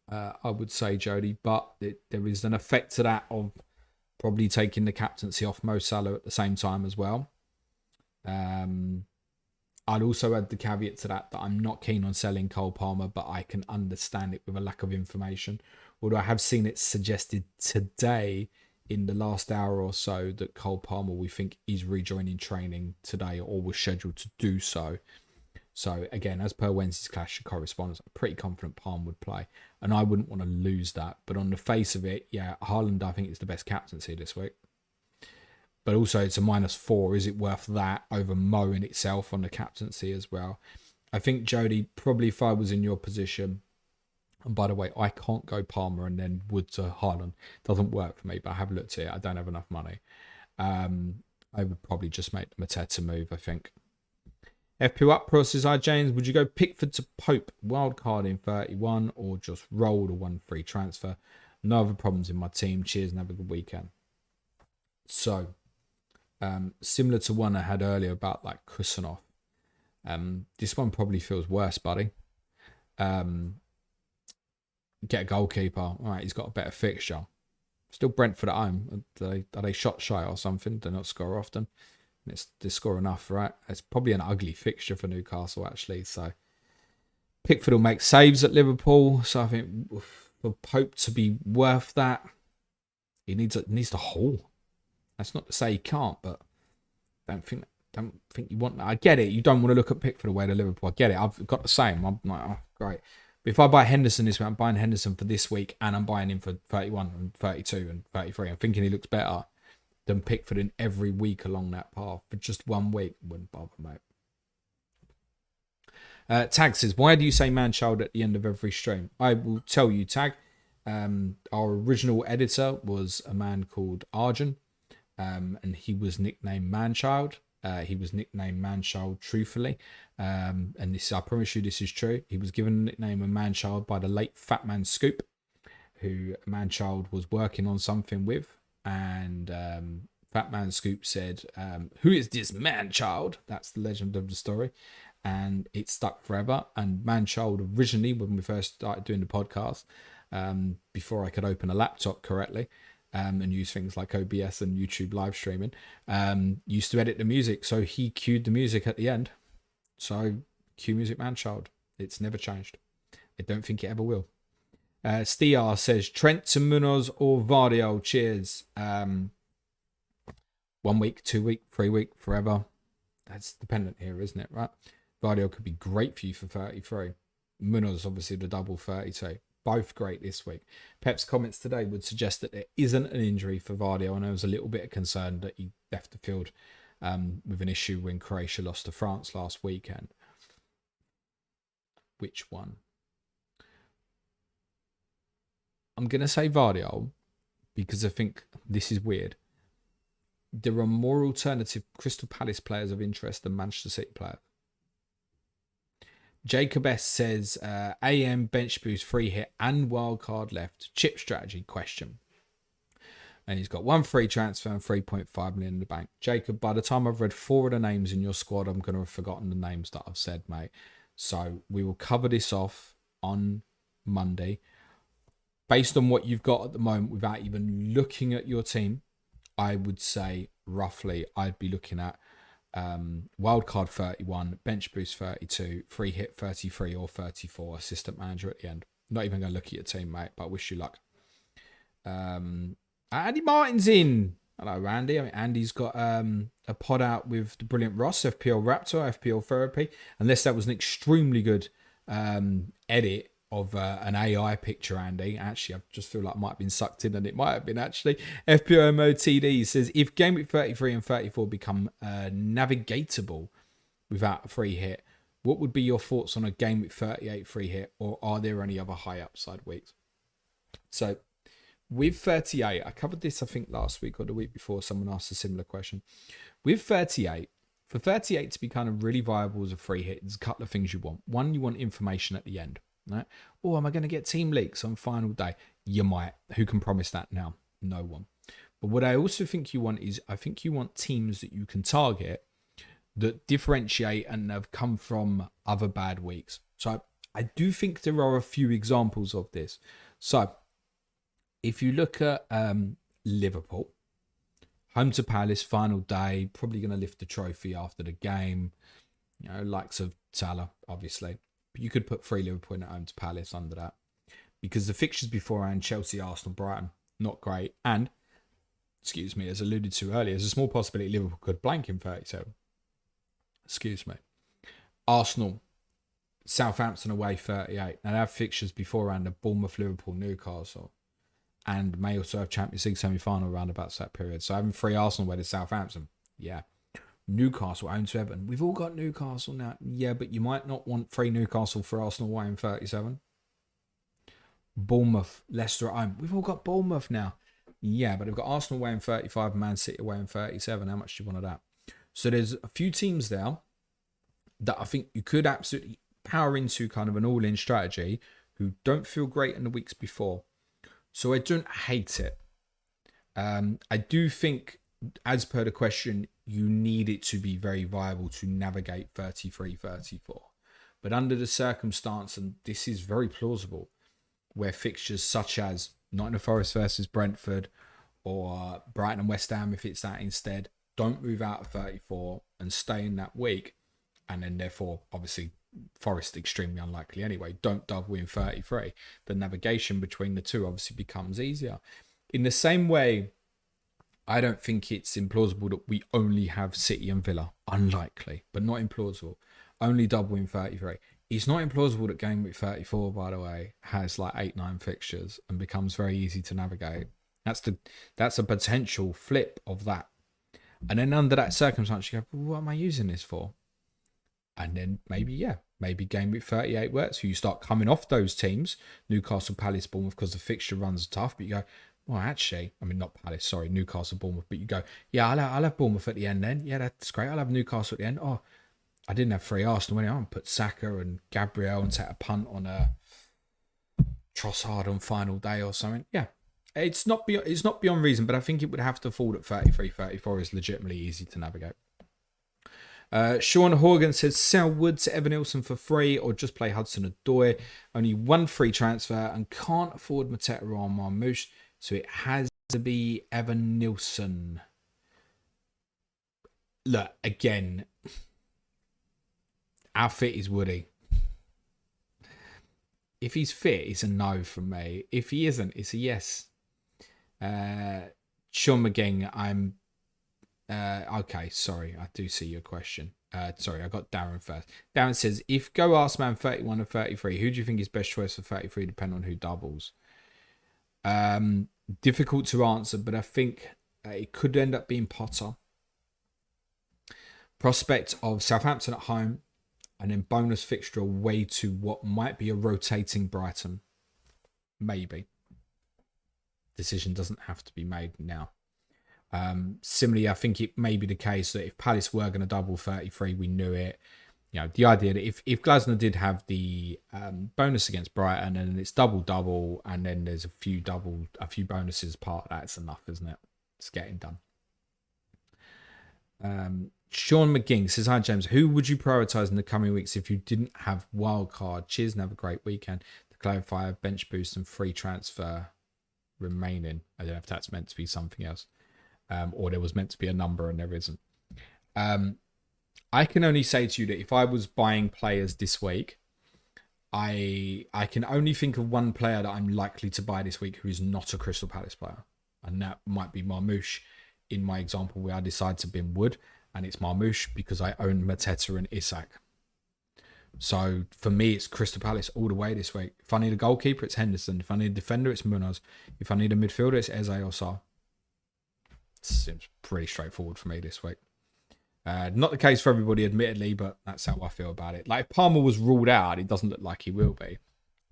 I would say, Jody, but there is an effect to that of probably taking the captaincy off Mo Salah at the same time as well. I'd also add the caveat to that I'm not keen on selling Cole Palmer, but I can understand it with a lack of information. Although I have seen it suggested today in the last hour or so that Cole Palmer, we think, is rejoining training today or was scheduled to do so. So again, as per Wednesday's Clash of Correspondence, I'm pretty confident Palmer would play. And I wouldn't want to lose that. But on the face of it, yeah, Haaland, I think, is the best captaincy this week. But also it's a -4. Is it worth that over Mo in itself on the captaincy as well? I think, Jody, probably if I was in your position, and by the way, I can't go Palmer and then Wood to Haaland. Doesn't work for me, but I have looked at it. I don't have enough money. I would probably just make the Mateta move, I think. FPL Up Pro says, hi James, would you go Pickford to Pope, wildcard in 31, or just roll the 1 free transfer? No other problems in my team. Cheers and have a good weekend. So, similar to one I had earlier about like Kusanov. This one probably feels worse, buddy. Get a goalkeeper. All right, he's got a better fixture. Still Brentford at home. Are they shot shy or something? They not score often. They score enough, right? It's probably an ugly fixture for Newcastle, actually. So Pickford will make saves at Liverpool. So I think for Pope to be worth that, he needs to haul. That's not to say he can't, but don't think you want that. I get it. You don't want to look at Pickford away to Liverpool. I get it. I've got the same. I'm like, oh, great. But if I buy Henderson this week, I'm buying Henderson for this week, and I'm buying him for 31 and 32 and 33. I'm thinking he looks better. than Pickford in every week along that path for just 1 week. Wouldn't bother, mate. Tag says, why do you say man-child at the end of every stream? I will tell you, Tag. Our original editor was a man called Arjun, and he was nicknamed man-child. He was nicknamed man-child truthfully. And this, I promise you this is true. He was given the nickname of man-child by the late Fat Man Scoop, who man-child was working on something with. And Fat Man Scoop said, who is this man-child? That's the legend of the story. And it stuck forever. And man-child originally, when we first started doing the podcast, before I could open a laptop correctly and use things like OBS and YouTube live streaming, used to edit the music. So he cued the music at the end. So cue music man-child. It's never changed. I don't think it ever will. Stiar says, Trent to Munoz or Vardio, cheers. 1 week, 2 week, 3 week, forever. That's dependent here, isn't it, right? Vardio could be great for you for 33. Munoz, obviously, the double 32. Both great this week. Pep's comments today would suggest that there isn't an injury for Vardio, and I was a little bit concerned that he left the field with an issue when Croatia lost to France last weekend. Which one? I'm going to say Vardio because I think this is weird. There are more alternative Crystal Palace players of interest than Manchester City players. Jacob S says, AM bench boost, free hit and wild card left. Chip strategy question. And he's got 1 free transfer and 3.5 million in the bank. Jacob, by the time I've read 4 of the names in your squad, I'm going to have forgotten the names that I've said, mate. So we will cover this off on Monday. Based on what you've got at the moment, without even looking at your team, I would say roughly I'd be looking at wildcard 31, bench boost 32, free hit 33 or 34, assistant manager at the end. Not even going to look at your team, mate, but I wish you luck. Andy Martin's in. Hello, Andy. I mean, Andy's got a pod out with the brilliant Ross, FPL Raptor, FPL Therapy. Unless that was an extremely good edit of an AI picture, Andy. Actually, I just feel like I might have been sucked in, and it might have been actually. FPL MOTD says, if Game Week 33 and 34 become navigatable without a free hit, what would be your thoughts on a Game Week 38 free hit, or are there any other high upside weeks? So, with 38, I covered this, I think, last week or the week before. Someone asked a similar question. With 38, for 38 to be kind of really viable as a free hit, there's a couple of things you want. One, you want information at the end. Right? Oh, am I going to get team leaks on final day? You might. Who can promise that now? No one. But what I also think you want is, I think you want teams that you can target that differentiate and have come from other bad weeks. So I do think there are a few examples of this. So if you look at Liverpool, home to Palace, final day, probably going to lift the trophy after the game. You know, likes of Salah, obviously. You could put 3 Liverpool in at home to Palace under that. Because the fixtures beforehand, Chelsea, Arsenal, Brighton, not great. And, excuse me, as alluded to earlier, there's a small possibility Liverpool could blank in 37. Excuse me. Arsenal, Southampton away 38. Now they have fixtures beforehand of Bournemouth, Liverpool, Newcastle. And may also have Champions League semi-final around about that period. So having 3 Arsenal away to Southampton. Yeah. Newcastle home to Everton. We've all got Newcastle now. Yeah, but you might not want 3 Newcastle for Arsenal away in 37. Bournemouth, Leicester at home. We've all got Bournemouth now. Yeah, but they've got Arsenal away in 35 and Man City away in 37. How much do you want of that? So there's a few teams there that I think you could absolutely power into kind of an all-in strategy who don't feel great in the weeks before. So I don't hate it. I do think, as per the question, you need it to be very viable to navigate 33, 34. But under the circumstance, and this is very plausible, where fixtures such as Nottingham Forest versus Brentford or Brighton and West Ham, if it's that instead, don't move out of 34 and stay in that week. And then therefore, obviously, Forest extremely unlikely anyway, don't double in 33. The navigation between the two obviously becomes easier. In the same way, I don't think it's implausible that we only have City and Villa. Unlikely, but not implausible. Only double in 33. It's not implausible that Game Week 34, by the way, has like 8-9 fixtures and becomes very easy to navigate. That's a potential flip of that. And then under that circumstance, you go, well, what am I using this for? And then maybe game week 38 works. So you start coming off those teams, Newcastle, Palace, Bournemouth, because the fixture runs tough. But you go, well, actually, I mean, not Palace, sorry, Newcastle, Bournemouth. But you go, yeah, I'll have Bournemouth at the end then. Yeah, that's great. I'll have Newcastle at the end. Oh, I didn't have 3 Arsenal winning. I'll put Saka and Gabriel and take a punt on a Trossard on final day or something. Yeah, it's not beyond reason, but I think it would have to fall at 33, 34 is legitimately easy to navigate. Sean Horgan says sell Wood to Evan Nilsson for free or just play Hudson-Odoi. Only 1 free transfer and can't afford Mateta or Marmoush, so it has to be Evan Nilsson. Look, again, how fit is Woody? If he's fit, it's a no from me. If he isn't, it's a yes. Sean McGing, I'm... okay, sorry, I do see your question. Sorry, I got Darren first. Darren says, if go Arsman 31 or 33, who do you think is best choice for 33 depending on who doubles? Difficult to answer, but I think it could end up being Potter. Prospect of Southampton at home and then bonus fixture away to what might be a rotating Brighton. Maybe. Decision doesn't have to be made now. Similarly, I think it may be the case that if Palace were going to double 33, we knew it. You know, the idea that if Glasner did have the bonus against Brighton and it's double, and then there's a few bonuses part of that, it's enough, isn't it? It's getting done. Sean McGing says, hi James, who would you prioritise in the coming weeks if you didn't have wildcard? Cheers and have a great weekend. To clarify, a bench boost and free transfer remaining. I don't know if that's meant to be something else. Or there was meant to be a number and there isn't. I can only say to you that if I was buying players this week, I can only think of one player that I'm likely to buy this week who is not a Crystal Palace player. And that might be Marmoush in my example where I decide to bin Wood. And it's Marmoush because I own Mateta and Isak. So for me, it's Crystal Palace all the way this week. If I need a goalkeeper, it's Henderson. If I need a defender, it's Munoz. If I need a midfielder, it's Eze or Sarr. Seems pretty straightforward for me this week. Not the case for everybody, admittedly, but that's how I feel about it. Like if Palmer was ruled out, it doesn't look like he will be.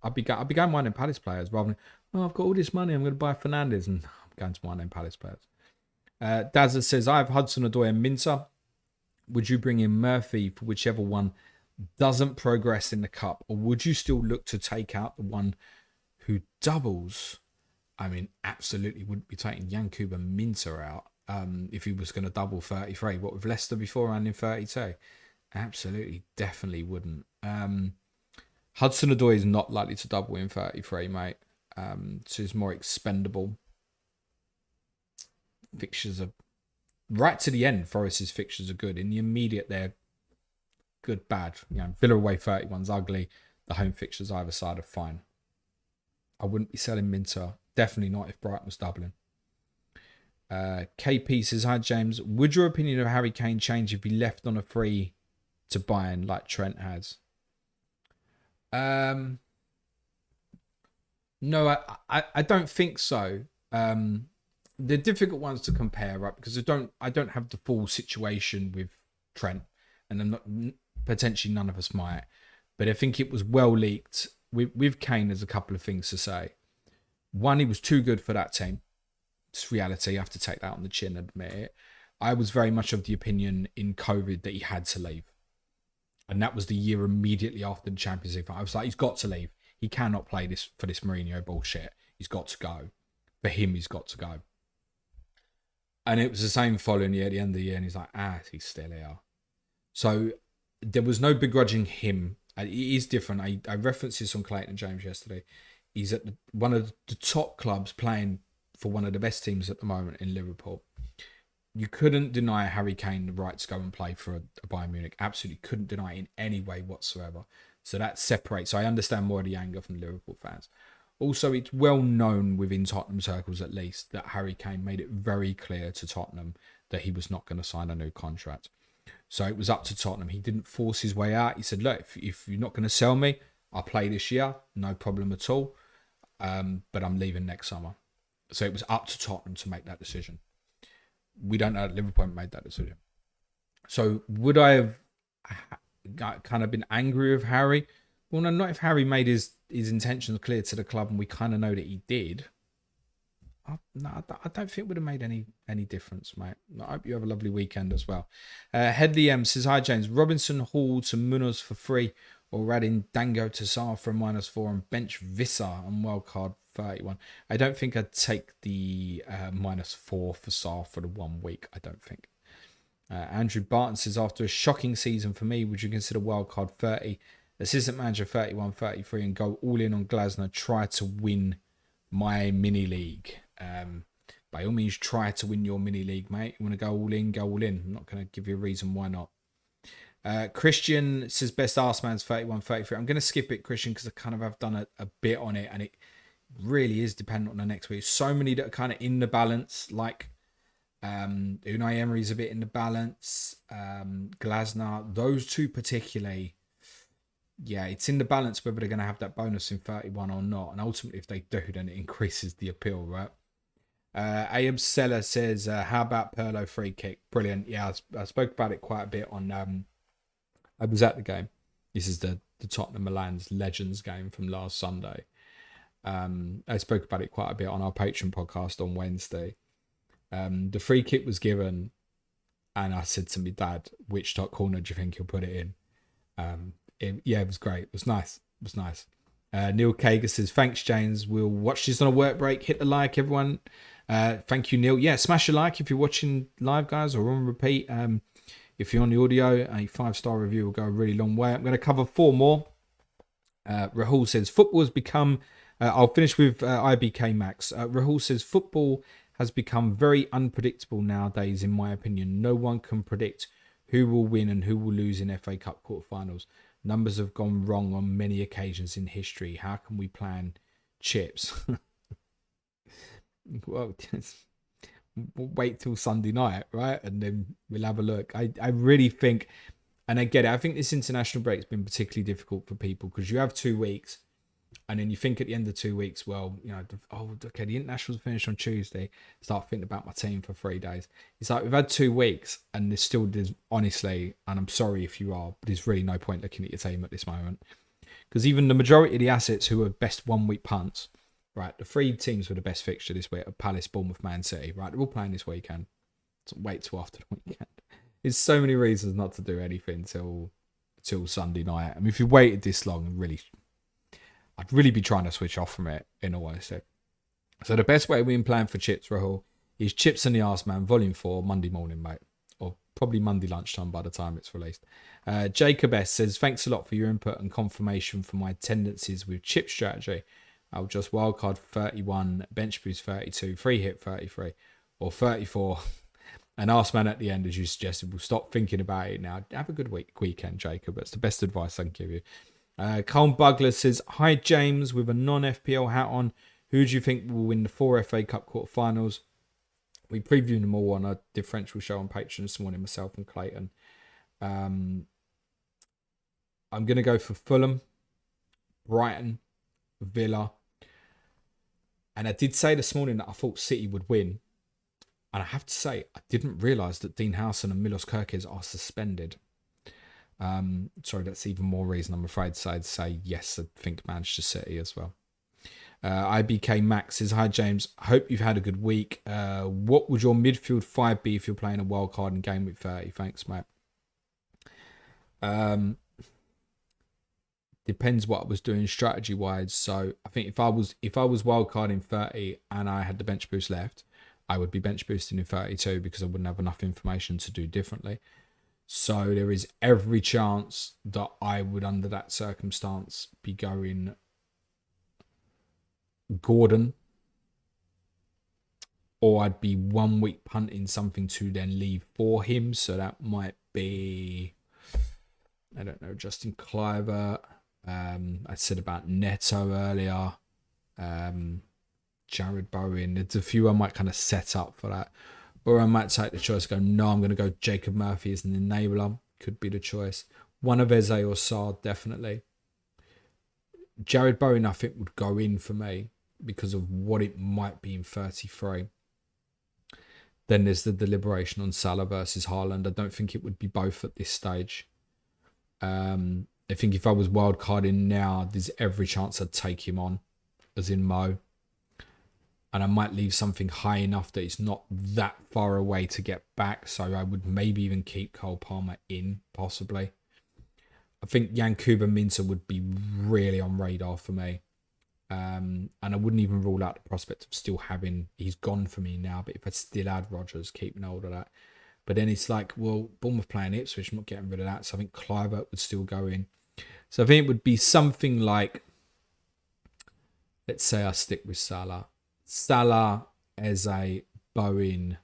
I'd be going minding Palace players rather than, oh, I've got all this money, I'm going to buy Fernandes, and I'm going to minding Palace players. Dazza says, I have Hudson-Odoi and Minter. Would you bring in Murphy for whichever one doesn't progress in the cup, or would you still look to take out the one who doubles? I mean, absolutely wouldn't be taking Yankuba Minter out if he was going to double 33. What with Leicester beforehand in 32? Absolutely, definitely wouldn't. Hudson-Odoi is not likely to double in 33, mate. So he's more expendable. Fixtures are right to the end. Forest's fixtures are good. In the immediate, they're good, bad. You know, Villa away 31's ugly. The home fixtures either side are fine. I wouldn't be selling Minter. Definitely not if Brighton was doubling. KP says, hi James. Would your opinion of Harry Kane change if he left on a free to Bayern like Trent has? No, I don't think so. They're difficult ones to compare, right? Because I don't have the full situation with Trent, and I'm not, potentially none of us might. But I think it was well leaked. With Kane, there's a couple of things to say. One, he was too good for that team. It's reality. You have to take that on the chin and admit it. I was very much of the opinion in COVID that he had to leave. And that was the year immediately after the Champions League. I was like, he's got to leave. He cannot play this for this Mourinho bullshit. He's got to go. For him, he's got to go. And it was the same following year at the end of the year. And he's like, he's still here. So there was no begrudging him. It is different. I referenced this on Clayton James yesterday. He's at one of the top clubs playing for one of the best teams at the moment in Liverpool. You couldn't deny Harry Kane the right to go and play for a Bayern Munich. Absolutely couldn't deny it in any way whatsoever. So that separates. So I understand more of the anger from Liverpool fans. Also, it's well known within Tottenham circles at least that Harry Kane made it very clear to Tottenham that he was not going to sign a new contract. So it was up to Tottenham. He didn't force his way out. He said, look, if you're not going to sell me, I'll play this year. No problem at all. But I'm leaving next summer. So it was up to Tottenham to make that decision. We don't know that Liverpool made that decision. So would I have kind of been angry with Harry? Well, no, not if Harry made his intentions clear to the club and we kind of know that he did. No, I don't think it would have made any difference, mate. I hope you have a lovely weekend as well. Headley M says, hi, James. Robinson, Hall to Munoz for free, or adding Dango to Saar for a -4 and bench Vissa on wildcard 31. I don't think I'd take the -4 for Saar for the 1 week. I don't think. Andrew Barton says, after a shocking season for me, would you consider wildcard 30, assistant manager 31, 33, and go all in on Glasner, try to win my mini league? By all means, try to win your mini league, mate. You want to go all in, go all in. I'm not going to give you a reason why not. Christian says, best Arseman's 31, 33. I'm going to skip it, Christian, because I kind of have done a bit on it, and it really is dependent on the next week. So many that are kind of in the balance, like Unai Emery's a bit in the balance. Glasner, those two particularly, yeah, it's in the balance whether they're going to have that bonus in 31 or not. And ultimately, if they do, then it increases the appeal, right? Ayub Seller says, how about Perlo free kick? Brilliant. Yeah, I spoke about it quite a bit on... I was at the game. This is the Tottenham Milan's Legends game from last Sunday. I spoke about it quite a bit on our Patreon podcast on Wednesday. The free kick was given, and I said to my dad, which top corner do you think he'll put it in? It was great. It was nice. Neil Kager says, thanks, James. We'll watch this on a work break. Hit the like, everyone. Thank you, Neil. Yeah, smash a like if you're watching live, guys, or on repeat. If you're on the audio, a 5-star review will go a really long way. I'm going to cover 4 more. Rahul says, football has become... I'll finish with IBK Max. Rahul says, football has become very unpredictable nowadays, in my opinion. No one can predict who will win and who will lose in FA Cup quarterfinals. Numbers have gone wrong on many occasions in history. How can we plan chips? Well, we'll wait till Sunday night, right? And then we'll have a look. I really think, and I get it, I think this international break has been particularly difficult for people because you have 2 weeks. And then you think at the end of 2 weeks, well, okay, the internationals finished on Tuesday. Start thinking about my team for 3 days. It's like we've had 2 weeks, and there's honestly, and I'm sorry if you are, but there's really no point looking at your team at this moment. Because even the majority of the assets who are best 1 week punts, right, the 3 teams with the best fixture this week are Palace, Bournemouth, Man City, right? They're all playing this weekend. So wait till after the weekend. There's so many reasons not to do anything till Sunday night. I mean, if you waited this long, I'd really be trying to switch off from it, in all honesty. So the best way we've been playing for chips, Rahul, is Chips and the Arseman, Volume 4, Monday morning, mate. Or probably Monday lunchtime by the time it's released. Jacob S. says, thanks a lot for your input and confirmation for my tendencies with chip strategy. I'll just wildcard 31, bench boost 32, free hit 33, or 34. And Arseman at the end, as you suggested, we'll stop thinking about it now. Have a good weekend, Jacob. That's the best advice I can give you. Colin Bugler says, hi James, with a non-FPL hat on, who do you think will win the 4 FA Cup quarterfinals? We previewed them all on a differential show on Patreon this morning, myself and Clayton. I'm going to go for Fulham, Brighton, Villa, and I did say this morning that I thought City would win, and I have to say I didn't realise that Dean Howson and Milos Kerkez are suspended. Sorry, that's even more reason I'm afraid to say yes, I think Manchester City as well. IBK Max says, hi James, hope you've had a good week. What would your midfield 5 be if you're playing a wild card in game week 30? Thanks, mate. Depends what I was doing strategy wise. So I think if I was wild card in 30 and I had the bench boost left, I would be bench boosting in 32 because I wouldn't have enough information to do differently. So there is every chance that I would, under that circumstance, be going Gordon, or I'd be 1 week punting something to then leave for him. So that might be, I don't know, Justin Kluivert. I said about Neto earlier. Jared Bowen. There's a few I might kind of set up for that. Or I might take the choice, go, no, I'm going to go Jacob Murphy as an enabler. Could be the choice. One of Eze or Saad, definitely. Jared Bowen, I think, would go in for me. because of what it might be in 33. Then there's the deliberation on Salah versus Haaland. I don't think it would be both at this stage. I think if I was wildcarding now, there's every chance I'd take him on, as in Mo. And I might leave something high enough that it's not that far away to get back. So I would maybe even keep Cole Palmer in, possibly. I think Yankuba Minteh would be really on radar for me. And I wouldn't even rule out the prospect of still having, he's gone for me now, but if I still had Rodgers, keeping hold of that. But then it's like, well, Bournemouth playing Ipswich, I'm not getting rid of that. So I think Kluivert would still go in. So I think it would be something like, let's say I stick with Salah. Salah as a Bowen,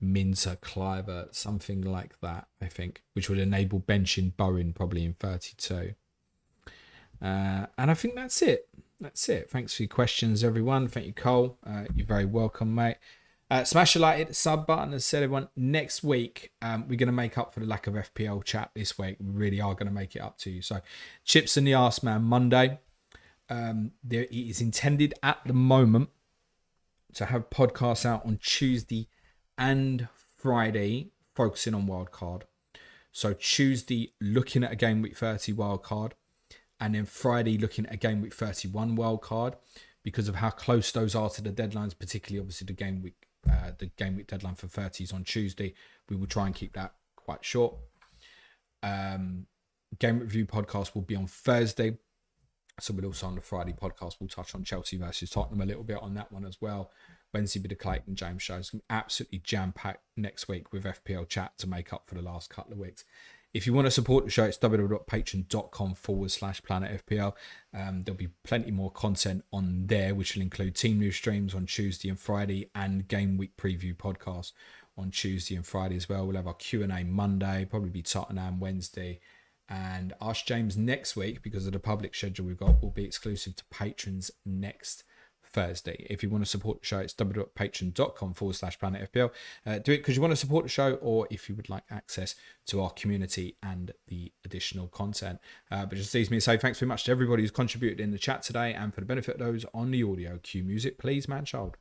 Minteh, Kluivert, something like that, I think, which would enable benching Bowen probably in 32. And I think that's it. That's it. Thanks for your questions, everyone. Thank you, Cole. You're very welcome, mate. Smash a like, hit the sub button. As I said, everyone, next week, we're going to make up for the lack of FPL chat this week. We really are going to make it up to you. So, Chips in the Arse Man Monday. It is intended at the moment to have podcasts out on Tuesday and Friday, focusing on wildcard. So, Tuesday, looking at a game week 30 wildcard. And then Friday, looking at a game week 31 wildcard. Because of how close those are to the deadlines, particularly obviously the game week deadline for 30 is on Tuesday. We will try and keep that quite short. Game review podcast will be on Thursday. So we'll also on the Friday podcast, we'll touch on Chelsea versus Tottenham a little bit on that one as well. Wednesday be the Clayton James show. It's absolutely jam-packed next week with FPL chat to make up for the last couple of weeks. If you want to support the show, it's www.patreon.com/planetfpl. There'll be plenty more content on there, which will include team news streams on Tuesday and Friday and game week preview podcasts on Tuesday and Friday as well. We'll have our Q&A Monday, probably be Tottenham Wednesday. And Ask James next week, because of the public schedule we've got, will be exclusive to patrons next Thursday. If you want to support the show, it's www.patreon.com/planetfpl. Do it because you want to support the show, or if you would like access to our community and the additional content. But just leaves me to say thanks very much to everybody who's contributed in the chat today, and for the benefit of those on the audio, cue music, please, man child.